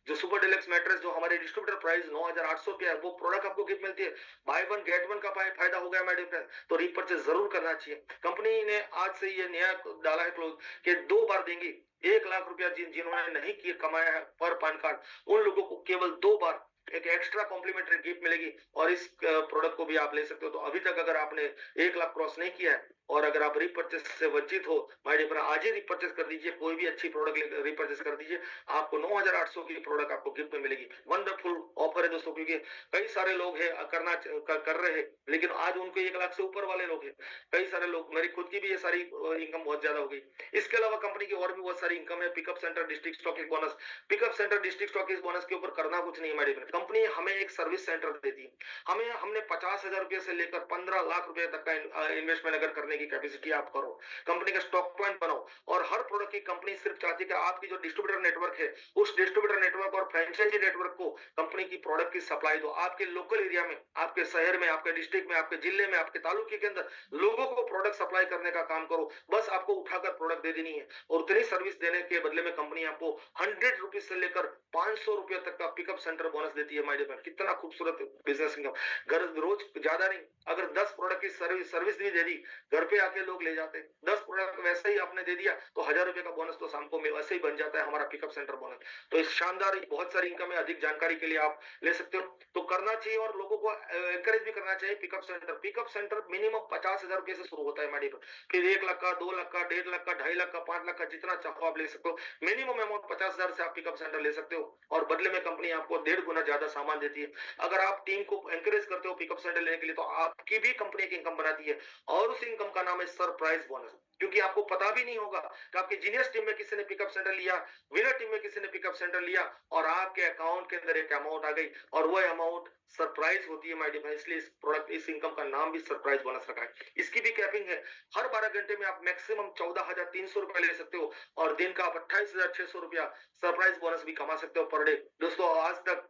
जो सुपर डिलक्स मैट्रेस जो हमारे डिस्ट्रीब्यूटर प्राइस 9,800 रुपया है, वो प्रोडक्ट आपको गिफ्ट मिलती है। बाय वन गेट वन का फायदा हो गया मेरे फ्रेंड, तो रिपर्चेस जरूर करना चाहिए। कंपनी ने आज से ये नया डाला है क्लोज कि 2 बार देंगे 1 लाख रुपया, जिन्होंने नहीं किया कमाया है पर पैन कार्ड, उन लोगों को केवल 2 बार एक एक्स्ट्रा कॉम्प्लीमेंट्री गिफ्ट मिलेगी, और इस प्रोडक्ट को भी आप ले सकते हो। तो अभी तक अगर आपने 1 लाख क्रॉस नहीं किया है और अगर आप रिपर्चेस से वंचित हो, माय डियर, आज ही रिपर्चेस कर दीजिए, कोई भी अच्छी प्रोडक्ट रिपर्चेस कर दीजिए, आपको 9,800 की प्रोडक्ट आपको गिफ्ट में मिलेगी। वंडरफुल ऑफर है दोस्तों, क्योंकि कई सारे लोग हैं कर रहे हैं, लेकिन आज उनको 1 लाख से ऊपर वाले लोग हैं, कई सारे लोग, मेरी खुद की भी ये सारी इनकम बहुत ज्यादा हो गई। इसके अलावा कंपनी की और भी बहुत सारी इनकम है। Pickup centre district stocking bonus, pickup centre district stocking bonus के ऊपर करना कुछ नहीं है मेरे फ्रेंड, कंपनी हमें एक सर्विस सेंटर देती है। हमने 50,000 रुपए से लेकर 15 लाख रुपए तक का इन्वेस्टमेंट अगर करने करने की कैपेसिटी आप करो, कंपनी का स्टॉक पॉइंट बनाओ। और हर प्रोडक्ट की कंपनी सिर्फ चाहती है कि आपकी जो डिस्ट्रीब्यूटर नेटवर्क है, उस डिस्ट्रीब्यूटर नेटवर्क और फ्रेंचाइजी नेटवर्क को कंपनी की प्रोडक्ट की सप्लाई दो। आपके लोकल एरिया में, आपके शहर में, आपके डिस्ट्रिक्ट में, आपके जिले में, आपके तालुके के अंदर लोगों को प्रोडक्ट सप्लाई करने का काम करो। बस आपको उठाकर प्रोडक्ट दे देनी है और उतनी सर्विस देने के बदले में कंपनी आपको 100 रुपीज से लेकर 500 रुपए तक का पिकअप सेंटर बोनस देती है। माय डियर, कितना खूबसूरत बिजनेस इनकम। घर रोज ज्यादा नहीं, अगर 10 प्रोडक्ट की सर्विस भी दे दी, घर पे आके लोग ले जाते, 10 प्रोडक्ट वैसे ही आपने दे दिया तो 1000 रुपए का बोनस तो शाम को वैसे ही बन जाता है हमारा पिकअप सेंटर बोनस। तो इस शानदार बहुत सारी इनकम है। अधिक जानकारी के लिए आप ले सकते हो। तो करना चाहिए और लोगों को एनकरेज भी करना चाहिए। पिकअप सेंटर मिनिमम 50,000 रुपए से शुरू होता है माड़ी पर, फिर 1 लाख का, 2 लाख का, 1.5 लाख का, 2.5 लाख का, 5 लाख का, जितना चाहो आप ले सकते हो। मिनिमम अमाउंट 50,000 से आप पिकअप सेंटर ले सकते हो और बदले में कंपनी आपको 1.5 गुना ज्यादा सामान देती है। अगर आप टीम को एनकरेज करते हो पिकअप सेंटर लेने के लिए तो आपकी भी कंपनी की इनकम बनाती है और उस इनकम का नाम है सरप्राइज बोनस। क्योंकि आपको पता भी नहीं होगा कि आपकी जीनियस टीम में किसी ने पिकअप सेंटर लिया, विनर टीम में किसी ने पिकअप सेंटर लिया और आपके अकाउंट के अंदर एक अमाउंट आ गई और वो अमाउंट सरप्राइज होती है माय डियर, इसलिए इस प्रोडक्ट, इस इनकम का नाम भी सरप्राइज बोनस रखा है। इसकी भी कैपिंग है। हर 12 घंटे में आप मैक्सिमम 14,300 रुपए ले सकते हो और दिन का आप 28,600 रुपया सरप्राइज बोनस भी कमा सकते हो पर डे। दोस्तों, आज तक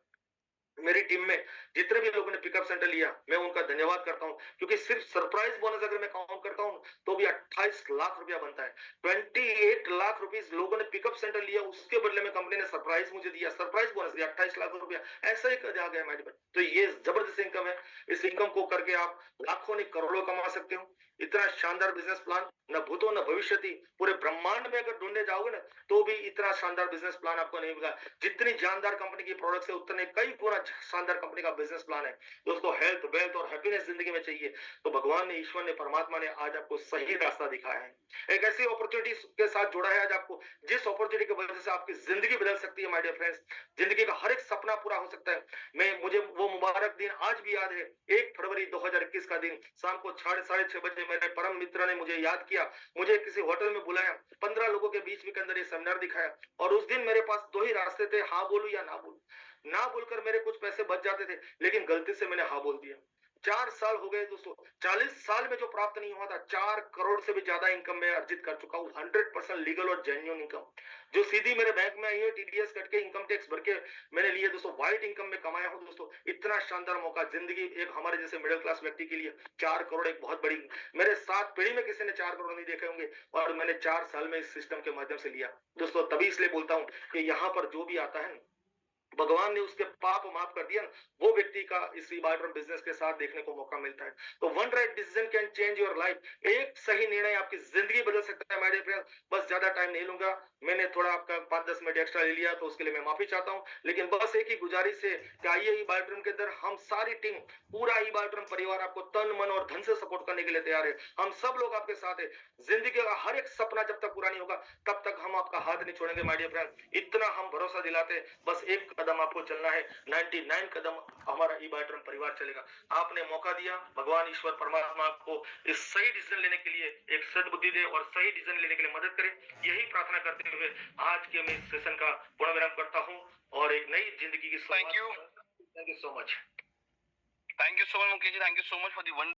मेरी टीम में जितने भी लोगों ने पिकअप सेंटर लिया, मैं उनका धन्यवाद करता हूं, क्योंकि सिर्फ सरप्राइज बोनस अगर मैं काउंट करता हूं तो भी 28 लाख रुपया बनता है। 28 लाख रुपीस लोगों ने पिकअप सेंटर लिया, उसके बदले में कंपनी ने सरप्राइज मुझे दिया, सरप्राइज बोनस दिया 28 लाख रुपया। ऐसा ही कर गया हमारे पास। तो ये जबरदस्त इनकम है। इस इनकम को करके आप लाखों नहीं करोड़ों कमा सकते हो। इतना शानदार बिजनेस प्लान न भूतो न भविष्यति, पूरे ब्रह्मांड में अगर ढूंढने जाओगे ना तो भी इतना शानदार बिजनेस प्लान आपको नहीं मिला। जितनी जानदार कंपनी की प्रोडक्ट्स है उतने कई गुना शानदार कंपनी का बिजनेस प्लान है। दोस्तों, हेल्थ, वेल्थ और हैप्पीनेस जिंदगी में चाहिए तो भगवान ने, ईश्वर ने, परमात्मा ने आज आपको सही रास्ता दिखाया है। एक ऐसी अपॉर्चुनिटी के साथ जोड़ा है आज आपको, जिस अपॉर्चुनिटी की वजह से आपकी जिंदगी बदल सकती है। माय डियर फ्रेंड्स, जिंदगी का हर एक सपना पूरा हो सकता है। मुझे वो मुबारक दिन आज भी याद है, 1 फरवरी 2021 का दिन, शाम को 6:30 बजे मेरे परम मित्र ने मुझे याद किया, मुझे किसी होटल में बुलाया, 15 लोगों के बीच में के अंदर ये सेमिनार दिखाया और उस दिन मेरे पास 2 ही रास्ते थे, हाँ बोलूं या ना बोलूं। ना बोलकर मेरे कुछ पैसे बच जाते थे, लेकिन गलती से मैंने हाँ बोल दिया। 4 साल हो गए दोस्तों, 40 साल में जो प्राप्त नहीं हुआ था, 4 करोड़ से भी ज्यादा इनकम मैं अर्जित कर चुका हूँ। 100% लीगल और जेन्युइन इनकम जो सीधी मेरे बैंक में आई है, टीडीएस कट के, इनकम टैक्स भर के मैंने लिए दोस्तों। व्हाइट इनकम में कमाया हूँ दोस्तों। इतना शानदार मौका जिंदगी, एक हमारे जैसे मिडिल क्लास व्यक्ति के लिए 4 करोड़ एक बहुत बड़ी, मेरे 7 पीढ़ी में किसी ने 4 करोड़ नहीं देखे होंगे और मैंने 4 साल में इस सिस्टम के माध्यम से लिया दोस्तों। तभी इसलिए बोलता हूँ कि यहाँ पर जो भी आता है भगवान ने उसके पाप माफ कर दिया, वो व्यक्ति का इस रीबार्टर बिजनेस के साथ देखने को मौका मिलता है। तो one right decision can change your life. एक सही निर्णय आपकी जिंदगी बदल सकता है माय डियर फ्रेंड्स। बस ज्यादा टाइम नहीं लूंगा, मैंने थोड़ा आपका 5-10 मिनट एक्स्ट्रा ले लिया तो उसके लिए मैं माफी चाहता हूं। लेकिन बस एक ही गुजारिश है कि आइए ईबार्टरम के अंदर हम सारी टीम, पूरा ईबार्टरम परिवार आपको तन मन और धन से सपोर्ट करने के लिए तैयार है। हम सब लोग आपके साथ है। जिंदगी का हर एक सपना जब तक पूरा नहीं होगा तब तक हम आपका हाथ नहीं छोड़ेंगे माय डियर फ्रेंड्स। इतना हम भरोसा दिलाते हैं। बस एक कदम आपको चलना है, 99 कदम हमारा ईबार्टरम परिवार चलेगा। आपने मौका दिया, भगवान ईश्वर परमात्मा आपको इस सही डिसीजन लेने के लिए एक सद्बुद्धि दे और सही डिसीजन लेने के लिए मदद करे। यही प्रार्थना करते हुए आज के मैं इस सेशन का पूर्ण विराम करता हूं और एक नई जिंदगी की thank you so much. Thank you so much, Mukesh ji. Thank you so much for the wonderful